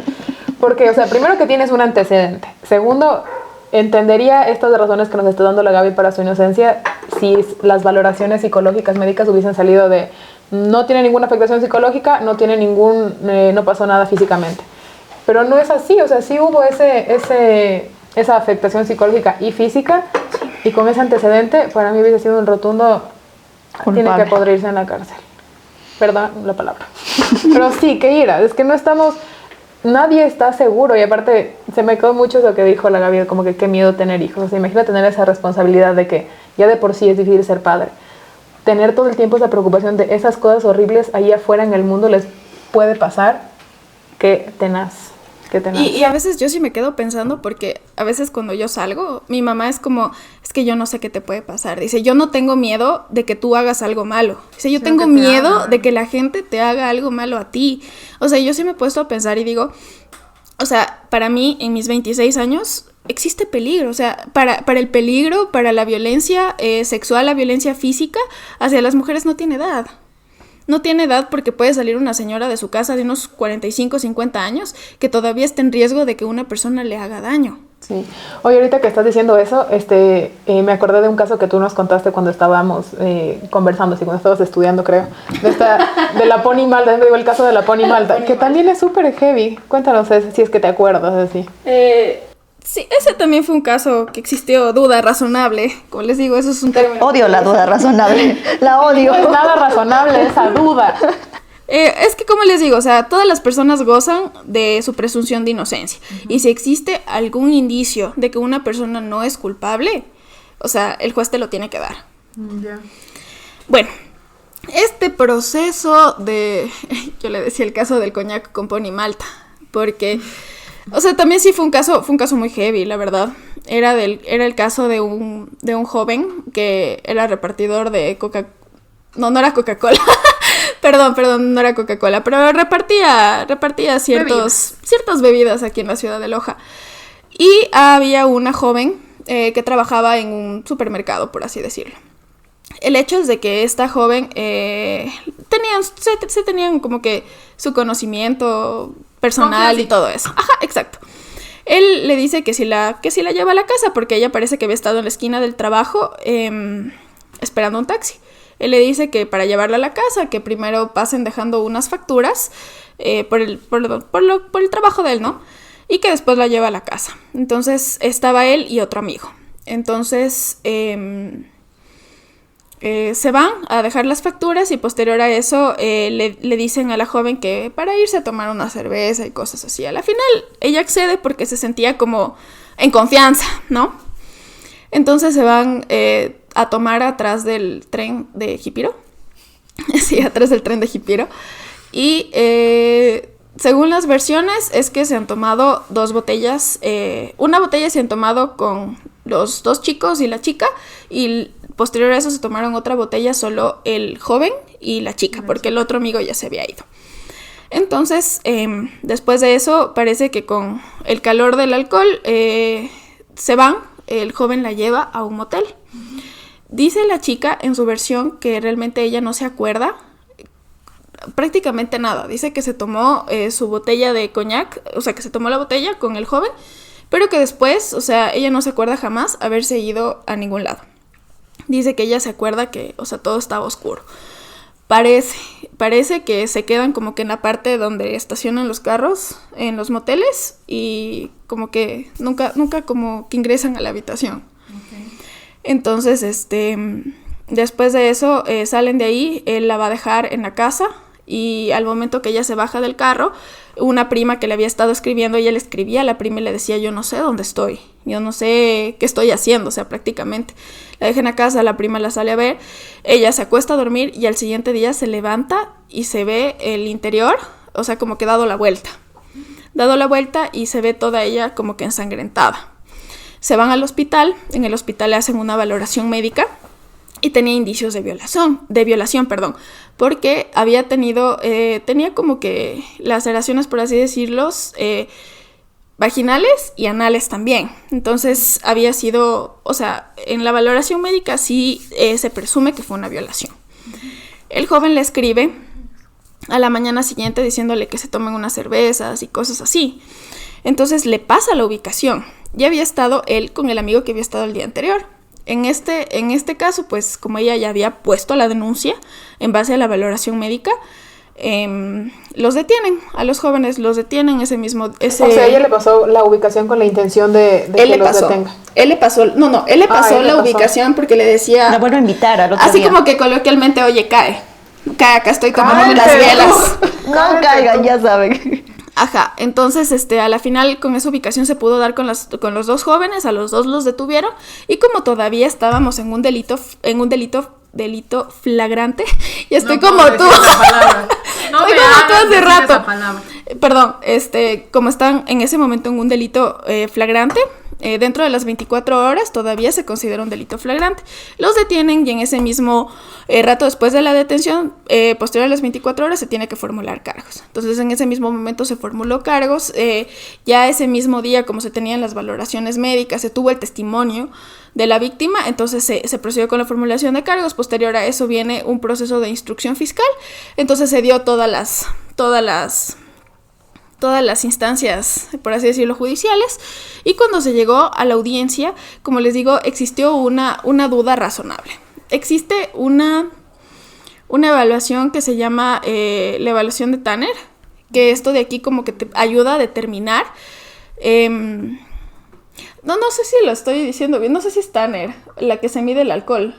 Porque, o sea, primero que tienes un antecedente. Segundo, entendería estas razones que nos está dando la Gaby para su inocencia si las valoraciones psicológicas médicas hubiesen salido de no tiene ninguna afectación psicológica, no pasó nada físicamente. Pero no es así, o sea, sí hubo esa afectación psicológica y física, y con ese antecedente para mí hubiese sido un rotundo culpable. Tiene que podrirse en la cárcel. Perdón la palabra. Pero sí, qué ira, es que nadie está seguro, y aparte se me quedó mucho lo que dijo la Gaby, como que qué miedo tener hijos. O sea, imagina tener esa responsabilidad de que ya de por sí es difícil ser padre. Tener todo el tiempo esa preocupación de esas cosas horribles ahí afuera en el mundo les puede pasar. Qué tenaz. Y a veces yo sí me quedo pensando, porque a veces cuando yo salgo, mi mamá es como, es que yo no sé qué te puede pasar. Dice, yo no tengo miedo de que tú hagas algo malo. Dice, yo tengo miedo de que la gente te haga algo malo a ti. O sea, yo sí me he puesto a pensar y digo, o sea, para mí, en mis 26 años, existe peligro. O sea, para el peligro, para la violencia sexual, la violencia física hacia las mujeres no tiene edad. No tiene edad, porque puede salir una señora de su casa de unos 45, 50 años que todavía está en riesgo de que una persona le haga daño. Sí. Oye, ahorita que estás diciendo eso, me acordé de un caso que tú nos contaste cuando estábamos conversando, cuando estabas estudiando, creo, de la Pony Malta, el caso de la Pony Malta, que también es súper heavy. Cuéntanos si es que te acuerdas así. Sí, ese también fue un caso que existió duda razonable. Como les digo, eso es un término. Odio la duda razonable. La odio. No es nada razonable esa duda. Es que, como les digo, o sea, todas las personas gozan de su presunción de inocencia. Y si existe algún indicio de que una persona no es culpable, o sea, el juez te lo tiene que dar. Bueno, este proceso yo le decía el caso del coñac con Pony Malta, porque... O sea, también sí fue un caso muy heavy, la verdad. Era el caso de un joven que era repartidor de no era Coca-Cola. Perdón, no era Coca-Cola, pero repartía ciertas bebidas aquí en la ciudad de Loja. Y había una joven que trabajaba en un supermercado, por así decirlo. El hecho es de que esta joven tenían como que su conocimiento personal y todo eso. Ajá, exacto. Él le dice que si la lleva a la casa, porque ella parece que había estado en la esquina del trabajo esperando un taxi. Él le dice que para llevarla a la casa, que primero pasen dejando unas facturas por el trabajo de él, ¿no? Y que después la lleva a la casa. Entonces estaba él y otro amigo. Entonces se van a dejar las facturas, y posterior a eso le dicen a la joven que para irse a tomar una cerveza y cosas así. A la final ella accede porque se sentía como en confianza, ¿no? Entonces se van a tomar atrás del tren de Jipiro. Sí, atrás del tren de Jipiro. Y según las versiones es que se han tomado 2 botellas. Una botella se han tomado con los 2 chicos y la chica, y posterior a eso se tomaron otra botella solo el joven y la chica, porque el otro amigo ya se había ido. Entonces, después de eso, parece que con el calor del alcohol se van, el joven la lleva a un motel. Dice la chica en su versión que realmente ella no se acuerda prácticamente nada. Dice que se tomó su botella de coñac, o sea, que se tomó la botella con el joven, pero que después, o sea, ella no se acuerda jamás haberse ido a ningún lado. Dice que ella se acuerda que, o sea, todo estaba oscuro. Parece parece que se quedan como que en la parte donde estacionan los carros en los moteles y como que nunca como que ingresan a la habitación. Okay. Entonces, después de eso salen de ahí, él la va a dejar en la casa y al momento que ella se baja del carro, una prima que le había estado escribiendo, ella le escribía a la prima y le decía, yo no sé dónde estoy, yo no sé qué estoy haciendo, o sea, prácticamente. La deja en la casa, la prima la sale a ver, ella se acuesta a dormir y al siguiente día se levanta y se ve el interior, o sea, como que dado la vuelta y se ve toda ella como que ensangrentada. Se van al hospital, en el hospital le hacen una valoración médica y tenía indicios de violación, porque había tenido, tenía como que laceraciones, por así decirlo, vaginales y anales también. Entonces había sido, o sea, en la valoración médica sí se presume que fue una violación. El joven le escribe a la mañana siguiente diciéndole que se tomen unas cervezas y cosas así. Entonces le pasa la ubicación. Ya había estado él con el amigo que había estado el día anterior. En este caso, pues como ella ya había puesto la denuncia en base a la valoración médica, los detienen, a los jóvenes los detienen ese mismo... O sea, ella le pasó la ubicación con la intención de que los detenga. Él le pasó la ubicación porque le decía... La vuelvo a invitar al otro así día. Como que coloquialmente, oye, cae, acá estoy tomando las bielas. No caigan, ya saben. Ajá, entonces a la final con esa ubicación se pudo dar con los dos jóvenes, a los dos los detuvieron y como todavía estábamos en un delito flagrante, y estoy como tú. No estoy me como tú hace rato. Esa palabra. Perdón, como están en ese momento en un delito flagrante, dentro de las 24 horas todavía se considera un delito flagrante. Los detienen y en ese mismo rato después de la detención, posterior a las 24 horas, se tiene que formular cargos. Entonces, en ese mismo momento se formuló cargos. Ya ese mismo día, como se tenían las valoraciones médicas, se tuvo el testimonio de la víctima, entonces se procedió con la formulación de cargos. Posterior a eso viene un proceso de instrucción fiscal. Entonces se dio todas las instancias, por así decirlo, judiciales, y cuando se llegó a la audiencia, como les digo, existió una duda razonable. Existe una evaluación que se llama la evaluación de Tanner, que esto de aquí como que te ayuda a determinar, no sé si lo estoy diciendo bien, no sé si es Tanner, la que se mide el alcohol.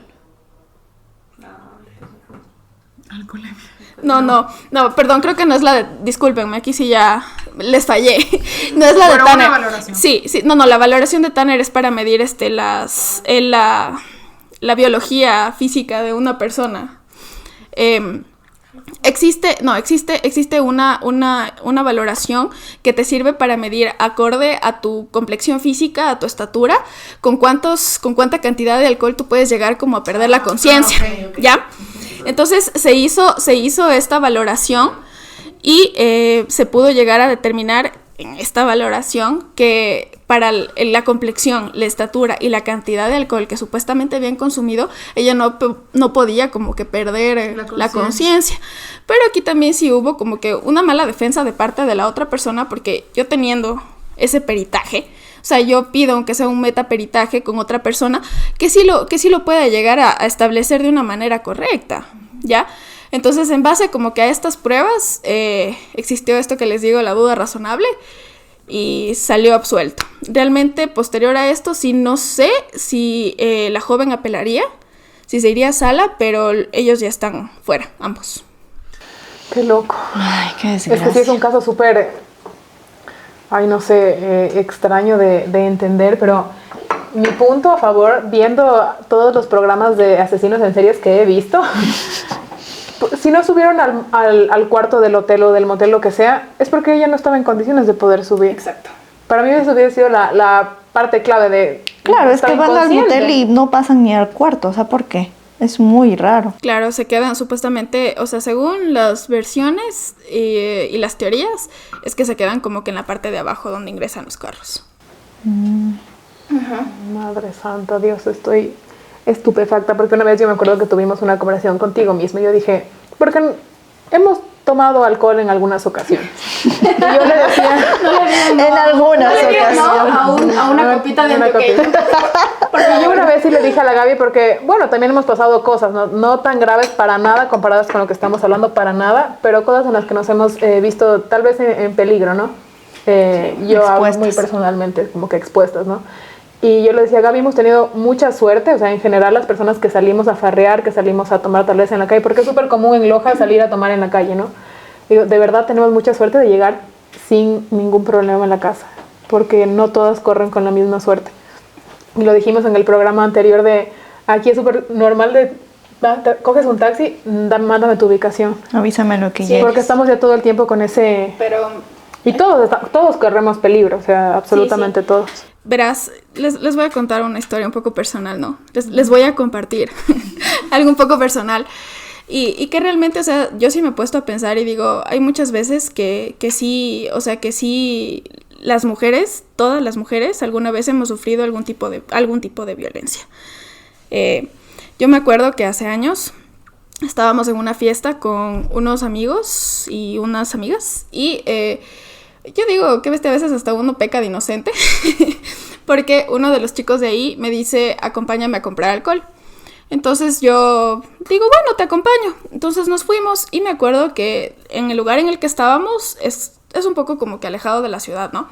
No, perdón, creo que no es la de... Discúlpenme, aquí sí ya les fallé. No es la de Tanner. Una valoración. Sí, la valoración de Tanner es para medir la biología física de una persona. Existe una valoración que te sirve para medir acorde a tu complexión física, a tu estatura, con cuánta cantidad de alcohol tú puedes llegar como a perder la conciencia, okay. ¿Ya? Entonces se hizo esta valoración y se pudo llegar a determinar en esta valoración que para la complexión, la estatura y la cantidad de alcohol que supuestamente habían consumido, ella no podía como que perder la conciencia. Pero aquí también sí hubo como que una mala defensa de parte de la otra persona, porque yo teniendo ese peritaje, o sea, yo pido, aunque sea un metaperitaje con otra persona, que sí lo pueda llegar a establecer de una manera correcta, ¿ya? Entonces, en base como que a estas pruebas, existió esto que les digo, la duda razonable, y salió absuelto. Realmente, posterior a esto, sí no sé si la joven apelaría, si se iría a sala, pero ellos ya están fuera, ambos. Qué loco. Ay, qué desgracia. Es que sí es un caso súper... no sé, extraño de entender, pero mi punto a favor, viendo todos los programas de asesinos en series que he visto, si no subieron al cuarto del hotel o del motel, lo que sea, es porque ella no estaba en condiciones de poder subir. Exacto. Para mí eso hubiera sido la parte clave de... Claro, es que van al motel y no pasan ni al cuarto, o sea, ¿por qué? Es muy raro. Claro, se quedan supuestamente, o sea, según las versiones y las teorías, es que se quedan como que en la parte de abajo donde ingresan los carros. Madre santa, Dios, estoy estupefacta, porque una vez yo me acuerdo que tuvimos una conversación contigo mismo y yo dije, porque hemos tomado alcohol en algunas ocasiones. Y yo le decía, En algunas ocasiones. A una copita de pequeño. porque yo una vez sí le dije a la Gaby, porque, bueno, también hemos pasado cosas, no tan graves para nada, comparadas con lo que estamos hablando para nada, pero cosas en las que nos hemos visto tal vez en peligro, ¿no? Yo hablo muy personalmente, como que expuestas, ¿no? Y yo le decía, Gaby, hemos tenido mucha suerte, o sea, en general las personas que salimos a farrear, que salimos a tomar tal vez en la calle, porque es súper común en Loja salir a tomar en la calle, ¿no? Digo, de verdad tenemos mucha suerte de llegar sin ningún problema en la casa, porque no todas corren con la misma suerte. Y lo dijimos en el programa anterior de, aquí es súper normal de, coges un taxi, mándame tu ubicación. Avísame lo que Sí, llegues. porque estamos ya todo el tiempo con ese... Pero Y todos corremos peligro, o sea, absolutamente todos. verás, les voy a contar una historia un poco personal, ¿no? Les voy a compartir algo un poco personal. Y que realmente, o sea, yo sí me he puesto a pensar y digo, hay muchas veces que sí, o sea, que sí las mujeres, todas las mujeres, alguna vez hemos sufrido algún tipo de violencia. Yo me acuerdo que hace años estábamos en una fiesta con unos amigos y unas amigas y yo digo que a veces hasta uno peca de inocente porque uno de los chicos de ahí me dice, acompáñame a comprar alcohol. Entonces yo digo, bueno, te acompaño. Entonces nos fuimos y me acuerdo que en el lugar en el que estábamos es un poco como que alejado de la ciudad, ¿no?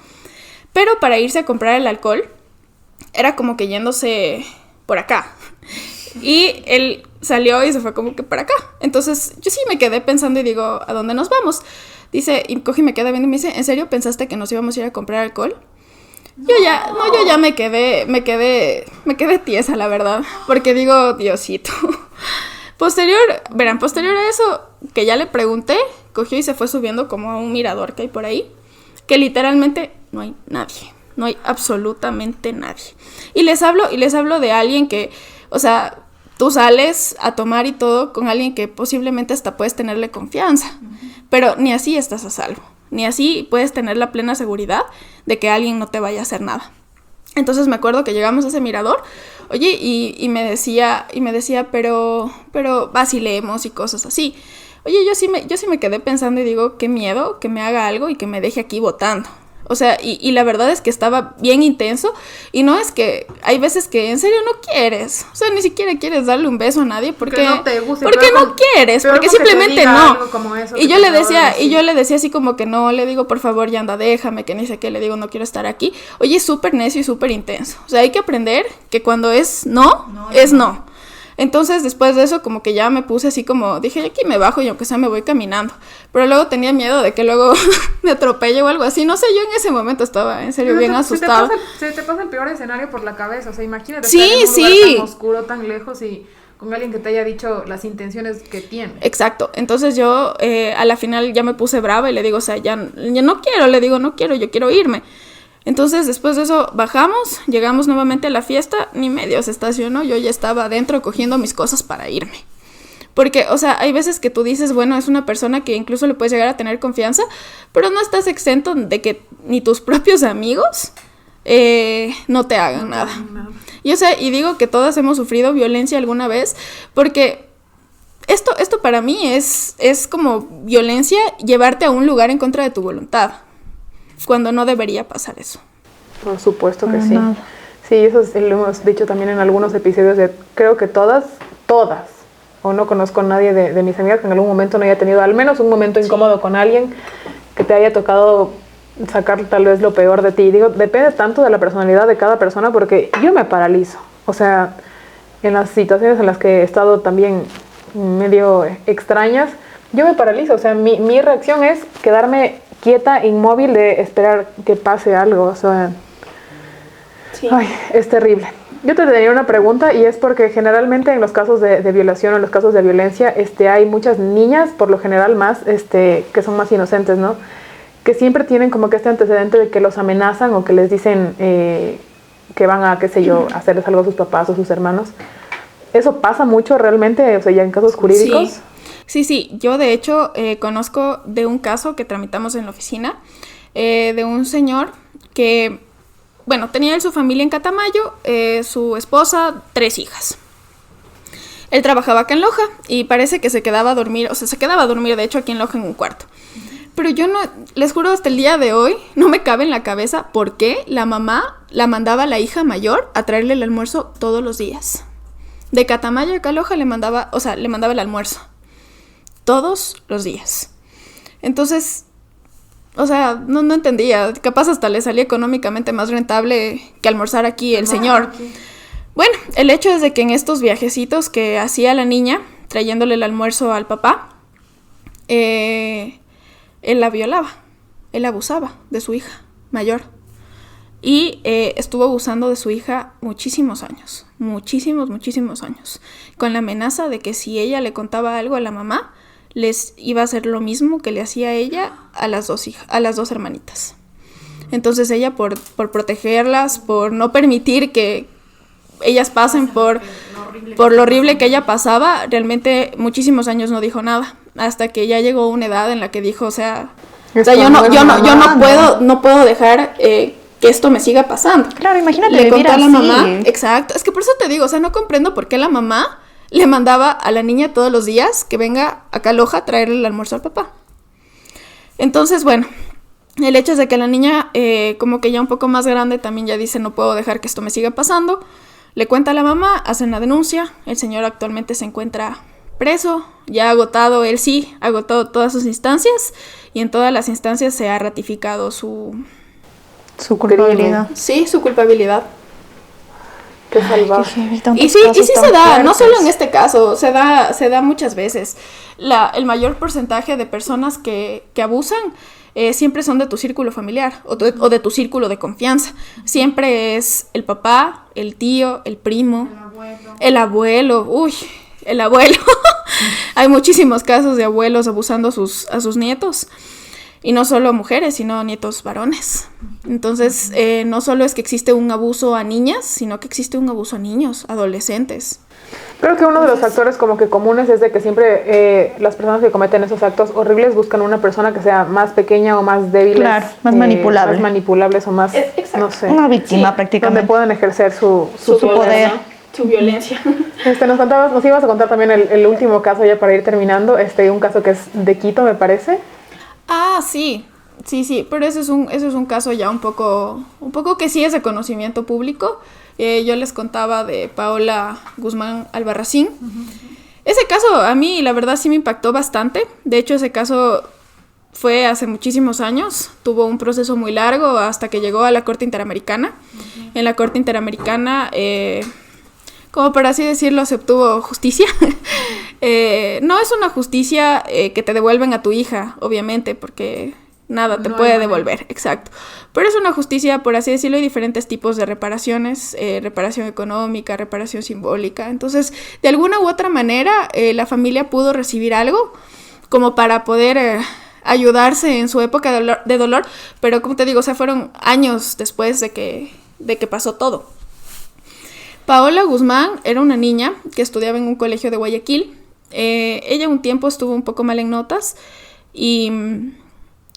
Pero para irse a comprar el alcohol era como que yéndose por acá. Y él salió y se fue como que para acá. Entonces yo sí me quedé pensando y digo, ¿a dónde nos vamos? Dice, y coge y me queda viendo y me dice, ¿en serio pensaste que nos íbamos a ir a comprar alcohol? Yo ya me quedé tiesa, la verdad, porque digo, Diosito. Posterior a eso, que ya le pregunté, cogió y se fue subiendo como a un mirador que hay por ahí, que literalmente no hay nadie, no hay absolutamente nadie. Y les hablo de alguien que, o sea, tú sales a tomar y todo con alguien que posiblemente hasta puedes tenerle confianza, pero ni así estás a salvo. Ni así puedes tener la plena seguridad de que alguien no te vaya a hacer nada. Entonces me acuerdo que llegamos a ese mirador, oye, y me decía, pero vacilemos y cosas así. Oye, yo sí me quedé pensando y digo, qué miedo que me haga algo y que me deje aquí botando. O sea, y la verdad es que estaba bien intenso y no es que hay veces que en serio no quieres, o sea, ni siquiera quieres darle un beso a nadie porque no te gusta, porque no quieres, porque simplemente no. Eso, y yo le decía así como que no, le digo, por favor, ya anda, déjame, que ni sé qué, le digo, no quiero estar aquí. Oye, es súper necio y súper intenso. O sea, hay que aprender que cuando es no, es no. Entonces, después de eso, como que ya me puse así como, dije, aquí me bajo y aunque sea me voy caminando. Pero luego tenía miedo de que luego me atropelle o algo así. No sé, yo en ese momento estaba, en serio, bien asustada. Se te pasa el peor escenario por la cabeza. O sea, imagínate Sí, estar en un lugar sí. tan oscuro, tan lejos y con alguien que te haya dicho las intenciones que tiene. Exacto. Entonces yo a la final ya me puse brava y le digo, o sea, ya no quiero, le digo, no quiero, yo quiero irme. Entonces, después de eso, bajamos, llegamos nuevamente a la fiesta, ni medio se estacionó, yo ya estaba adentro cogiendo mis cosas para irme. Porque, o sea, hay veces que tú dices, bueno, es una persona que incluso le puedes llegar a tener confianza, pero no estás exento de que ni tus propios amigos no te hagan nada. Y, o sea, y digo que todas hemos sufrido violencia alguna vez, porque esto para mí es como violencia, llevarte a un lugar en contra de tu voluntad. Cuando no debería pasar eso. Por supuesto que Para sí. nada. Sí, eso lo hemos dicho también en algunos episodios. Creo que todas, o no conozco a nadie de mis amigas que en algún momento no haya tenido al menos un momento incómodo con alguien que te haya tocado sacar tal vez lo peor de ti. Digo, depende tanto de la personalidad de cada persona porque yo me paralizo. O sea, en las situaciones en las que he estado también medio extrañas, yo me paralizo. O sea, mi reacción es quedarme quieta, inmóvil, de esperar que pase algo. O sea, sí. Ay, es terrible. Yo te tenía una pregunta y es porque generalmente en los casos de violación o en los casos de violencia hay muchas niñas, por lo general más, que son más inocentes, ¿no? Que siempre tienen como que este antecedente de que los amenazan o que les dicen que van a, qué sé yo, hacerles algo a sus papás o sus hermanos. ¿Eso pasa mucho realmente, o sea, ya en casos jurídicos? Sí, yo de hecho conozco de un caso que tramitamos en la oficina de un señor que, bueno, tenía su familia en Catamayo, su esposa, 3 hijas. Él trabajaba acá en Loja y parece que se quedaba a dormir, de hecho aquí en Loja en un cuarto. Pero yo no, les juro, hasta el día de hoy no me cabe en la cabeza por qué la mamá la mandaba a la hija mayor a traerle el almuerzo todos los días. De Catamayo a Caloja le mandaba el almuerzo todos los días. Entonces, o sea, no entendía. Capaz hasta le salía económicamente más rentable que almorzar aquí el señor. Okay. Bueno, el hecho es de que en estos viajecitos que hacía la niña, trayéndole el almuerzo al papá, él la violaba, él abusaba de su hija mayor. Y estuvo abusando de su hija muchísimos años, muchísimos años, con la amenaza de que si ella le contaba algo a la mamá, les iba a hacer lo mismo que le hacía a ella a las dos hermanitas. Entonces ella por protegerlas, por no permitir que ellas pasen por lo horrible que ella pasaba, realmente muchísimos años no dijo nada, hasta que ya llegó una edad en la que dijo, o sea yo no puedo dejar que esto me siga pasando. Claro, imagínate le vivir contó a la así. mamá, exacto, es que por eso te digo, o sea, no comprendo por qué la mamá le mandaba a la niña todos los días que venga acá a Loja a traerle el almuerzo al papá. Entonces, bueno, el hecho es de que la niña, como que ya un poco más grande, también ya dice, no puedo dejar que esto me siga pasando. Le cuenta a la mamá, hacen la denuncia, el señor actualmente se encuentra preso, ya ha agotado todas sus instancias, y en todas las instancias se ha ratificado su culpabilidad. Sí, su culpabilidad. Qué salvaje. Y sí se da, no solo en este caso, se da muchas veces. El mayor porcentaje de personas que abusan siempre son de tu círculo familiar o de tu círculo de confianza. Siempre es el papá, el tío, el primo, el abuelo. Uy, el abuelo. Hay muchísimos casos de abuelos abusando a sus nietos. Y no solo mujeres, sino nietos varones. Entonces, no solo es que existe un abuso a niñas, sino que existe un abuso a niños, adolescentes. Creo que uno de los factores como que comunes es de que siempre las personas que cometen esos actos horribles buscan una persona que sea más pequeña o más débil. Claro, más manipulable. Más manipulables o más, no sé. Una víctima prácticamente. Donde puedan ejercer su poder. ¿No? Su violencia. Nos ibas a contar también el último caso ya para ir terminando, un caso que es de Quito, me parece. Ah, sí, pero ese es un caso ya un poco que sí es de conocimiento público. Yo les contaba de Paola Guzmán Albarracín. Uh-huh. Ese caso a mí, la verdad, sí me impactó bastante. De hecho, ese caso fue hace muchísimos años. Tuvo un proceso muy largo hasta que llegó a la Corte Interamericana. Uh-huh. En la Corte Interamericana, como por así decirlo, se obtuvo justicia. No es una justicia que te devuelven a tu hija, obviamente, porque nada te puede devolver, exacto. Pero es una justicia, por así decirlo, hay diferentes tipos de reparaciones, reparación económica, reparación simbólica. Entonces, de alguna u otra manera, la familia pudo recibir algo como para poder ayudarse en su época de dolor, pero como te digo, o sea, fueron años después de que pasó todo. Paola Guzmán era una niña que estudiaba en un colegio de Guayaquil. Ella un tiempo estuvo un poco mal en notas y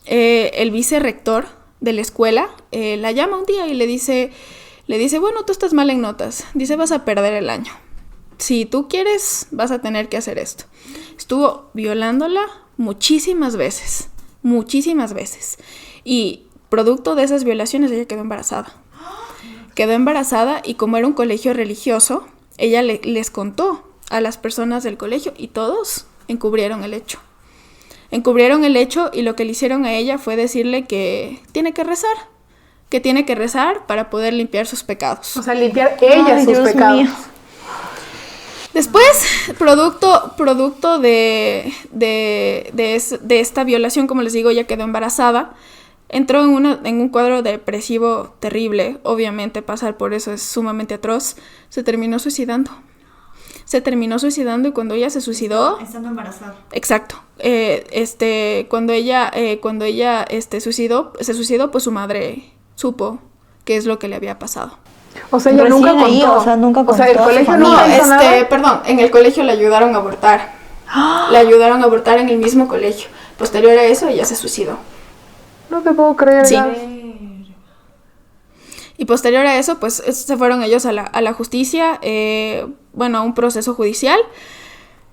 el vicerrector de la escuela la llama un día y le dice, bueno, tú estás mal en notas, dice, vas a perder el año. Si tú quieres, vas a tener que hacer esto. Estuvo violándola muchísimas veces. Y producto de esas violaciones ella quedó embarazada. Y como era un colegio religioso, ella les contó a las personas del colegio y todos encubrieron el hecho. Y lo que le hicieron a ella fue decirle que tiene que rezar para poder limpiar sus pecados. O sea, limpiar ella sus pecados. Mío. Después, producto de esta violación, como les digo, ella quedó embarazada. Entró en un cuadro depresivo terrible. Obviamente pasar por eso es sumamente atroz. Se terminó suicidando y cuando ella se suicidó... Estando embarazada. Exacto. Cuando ella se suicidó, pues su madre supo qué es lo que le había pasado. O sea, ella nunca contó. Nunca contó. O sea, el colegio no hizo nada. Perdón, en el colegio la ayudaron a abortar. La ayudaron a abortar en el mismo colegio. Posterior a eso, ella se suicidó. No te puedo creer. Sí. Y posterior a eso, pues se fueron ellos a la justicia. a un proceso judicial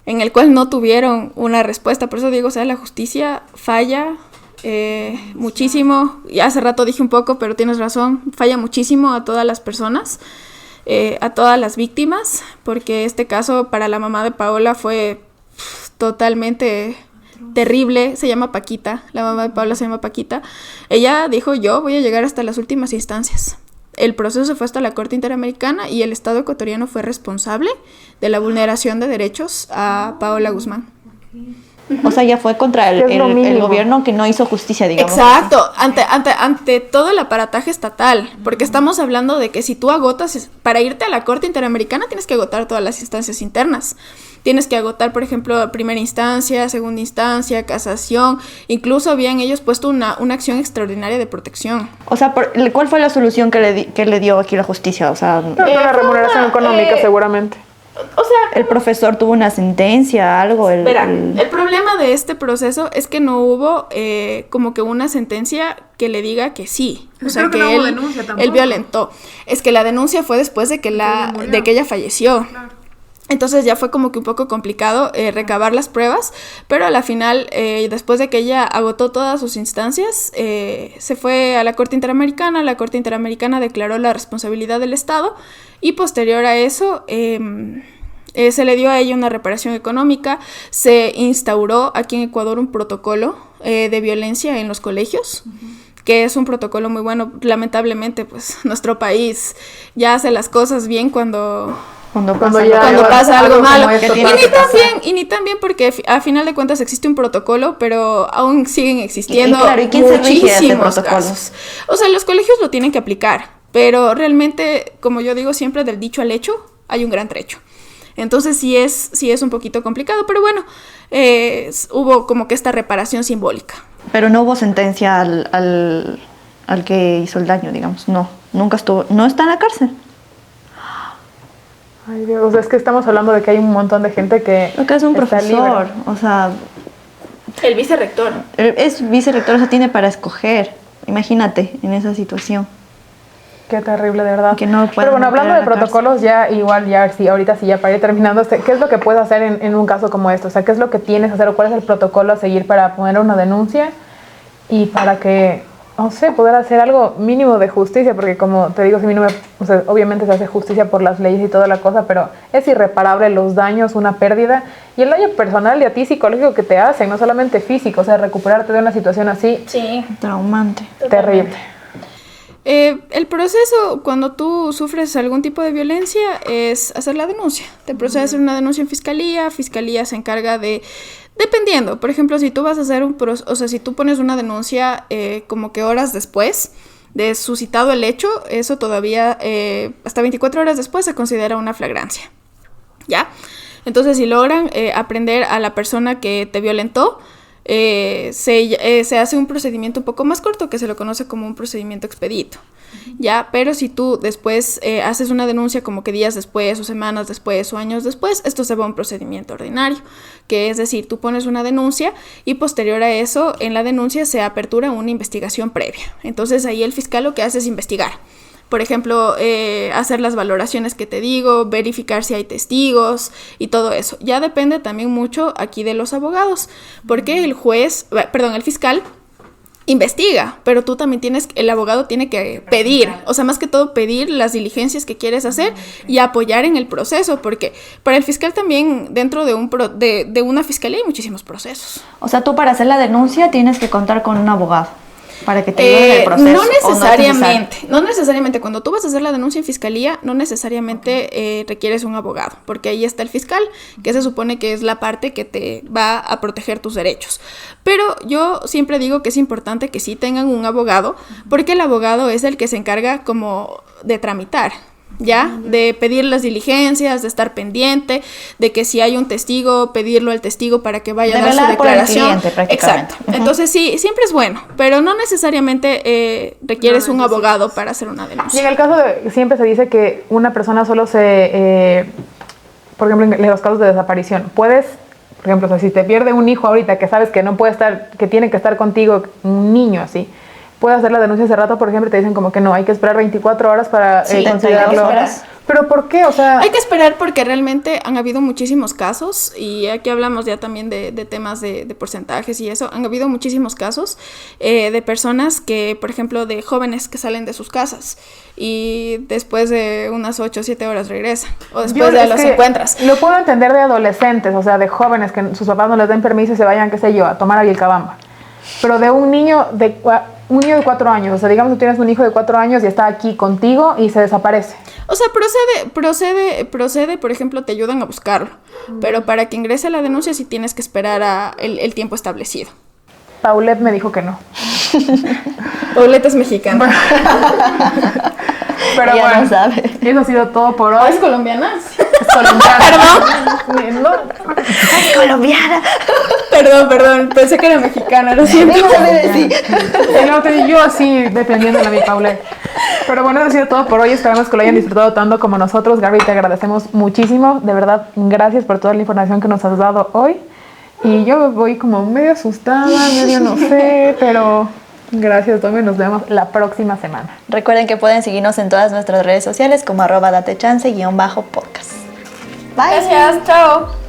en el cual no tuvieron una respuesta. Por eso digo, o sea, la justicia falla muchísimo. Y hace rato dije un poco, pero tienes razón, falla muchísimo a todas las personas, a todas las víctimas, porque este caso para la mamá de Paola fue totalmente terrible. Se llama Paquita, la mamá de Paola se llama Paquita. Ella dijo, yo voy a llegar hasta las últimas instancias. El proceso se fue hasta la Corte Interamericana y el Estado ecuatoriano fue responsable de la vulneración de derechos a Paola Guzmán. O sea, ya fue contra el gobierno que no hizo justicia, digamos. Exacto, ante todo el aparataje estatal, porque estamos hablando de que si tú agotas, para irte a la Corte Interamericana tienes que agotar todas las instancias internas. Tienes que agotar, por ejemplo, primera instancia, segunda instancia, casación. Incluso habían ellos puesto una acción extraordinaria de protección. O sea, ¿cuál fue la solución que le dio aquí la justicia? O sea, la remuneración económica seguramente. O sea, el profesor tuvo una sentencia, algo. El problema de este proceso es que no hubo como que una sentencia que le diga que sí. O sea, que no él violentó. Es que la denuncia fue después de que ella falleció. Claro. Entonces ya fue como que un poco complicado recabar las pruebas, pero a la final, después de que ella agotó todas sus instancias, se fue a la Corte Interamericana. La Corte Interamericana declaró la responsabilidad del Estado y posterior a eso se le dio a ella una reparación económica. Se instauró aquí en Ecuador un protocolo de violencia en los colegios, que es un protocolo muy bueno. Lamentablemente, pues nuestro país ya hace las cosas bien cuando pasa algo malo. Y ni tan bien porque a final de cuentas existe un protocolo, pero aún siguen existiendo ¿y quién se rige ese protocolo? Casos. O sea, los colegios lo tienen que aplicar, pero realmente, como yo digo siempre, del dicho al hecho hay un gran trecho. Entonces sí es un poquito complicado, pero bueno, hubo como que esta reparación simbólica. Pero no hubo sentencia al que hizo el daño, digamos. No, nunca estuvo, no está en la cárcel. Ay, Dios, o sea, es que estamos hablando de que hay un montón de gente que lo que es un profesor, libre. O sea... El vicerrector. Es vicerrector, o sea, tiene para escoger. Imagínate en esa situación. Qué terrible, de verdad. Que no pero bueno, hablando de protocolos, ahorita sí, ya para ir terminando, ¿qué es lo que puedes hacer en un caso como esto? O sea, ¿qué es lo que tienes que hacer o cuál es el protocolo a seguir para poner una denuncia y para que, no sé, poder hacer algo mínimo de justicia? Porque como te digo, o sea, obviamente se hace justicia por las leyes y toda la cosa, pero es irreparable los daños, una pérdida y el daño personal y a ti psicológico que te hacen, no solamente físico, o sea, recuperarte de una situación así. Sí. Traumante. Terrible. El proceso cuando tú sufres algún tipo de violencia es hacer la denuncia. Te procede a hacer una denuncia en fiscalía se encarga de, dependiendo, por ejemplo, si tú vas a hacer si tú pones una denuncia como que horas después de suscitado el hecho, eso todavía hasta 24 horas después se considera una flagrancia, ¿ya? Entonces si logran aprender a la persona que te violentó, se hace un procedimiento un poco más corto que se lo conoce como un procedimiento expedito, ¿ya? Pero si tú después haces una denuncia como que días después o semanas después o años después, esto se va a un procedimiento ordinario, que es decir, tú pones una denuncia y posterior a eso en la denuncia se apertura una investigación previa. Entonces ahí el fiscal lo que hace es investigar. Por ejemplo, hacer las valoraciones que te digo, verificar si hay testigos y todo eso. Ya depende también mucho aquí de los abogados, porque el fiscal investiga, pero tú también el abogado tiene que pedir, o sea, más que todo pedir las diligencias que quieres hacer y apoyar en el proceso, porque para el fiscal también dentro de una fiscalía hay muchísimos procesos. O sea, tú para hacer la denuncia tienes que contar con un abogado para que te ayuden en el proceso. No necesariamente. Cuando tú vas a hacer la denuncia en fiscalía, no necesariamente requieres un abogado, porque ahí está el fiscal, que se supone que es la parte que te va a proteger tus derechos. Pero yo siempre digo que es importante que sí tengan un abogado, porque el abogado es el que se encarga como de tramitar, ¿ya? De pedir las diligencias, de estar pendiente, de que si hay un testigo, pedirlo al testigo para que vaya a dar su declaración. Exacto. Entonces sí, siempre es bueno, pero no necesariamente requieres un abogado para hacer una denuncia. Y en el caso siempre se dice que una persona solo por ejemplo, en los casos de desaparición, puedes, por ejemplo, o sea, si te pierde un hijo ahorita que sabes que no puede estar, que tiene que estar contigo, un niño así, puedes hacer la denuncia hace rato, por ejemplo, te dicen como que no, hay que esperar 24 horas para considerarlo ¿Pero por qué? O sea... Hay que esperar porque realmente han habido muchísimos casos, y aquí hablamos ya también de temas de porcentajes y eso. Han habido muchísimos casos de personas que, por ejemplo, de jóvenes que salen de sus casas y después de unas 8 o 7 horas regresan, o después ya los encuentras. Lo puedo entender de adolescentes, o sea, de jóvenes que sus papás no les den permiso y se vayan, qué sé yo, a tomar a Vilcabamba. Pero de un niño de 4 años, o sea, digamos que tienes un hijo de 4 años y está aquí contigo y se desaparece. O sea, procede, por ejemplo, te ayudan a buscarlo, pero para que ingrese la denuncia sí tienes que esperar el tiempo establecido. Paulette me dijo que no. Paulette es mexicana. Pero ella no sabe. Eso ha sido todo por hoy. ¿Es colombiana? Es colombiana. ¿Perdón? No. ¡Es colombiana! Perdón, pensé que era mexicana, lo siento. Yo así defendiéndola a mi Paulette. Pero bueno, eso ha sido todo por hoy. Esperamos que lo hayan disfrutado tanto como nosotros. Gaby, te agradecemos muchísimo. De verdad, gracias por toda la información que nos has dado hoy. Y yo voy como medio asustada, medio no sé, pero gracias, Tommy. Nos vemos la próxima semana. Recuerden que pueden seguirnos en todas nuestras redes sociales como @datechance_podcast. Bye. Gracias, chao.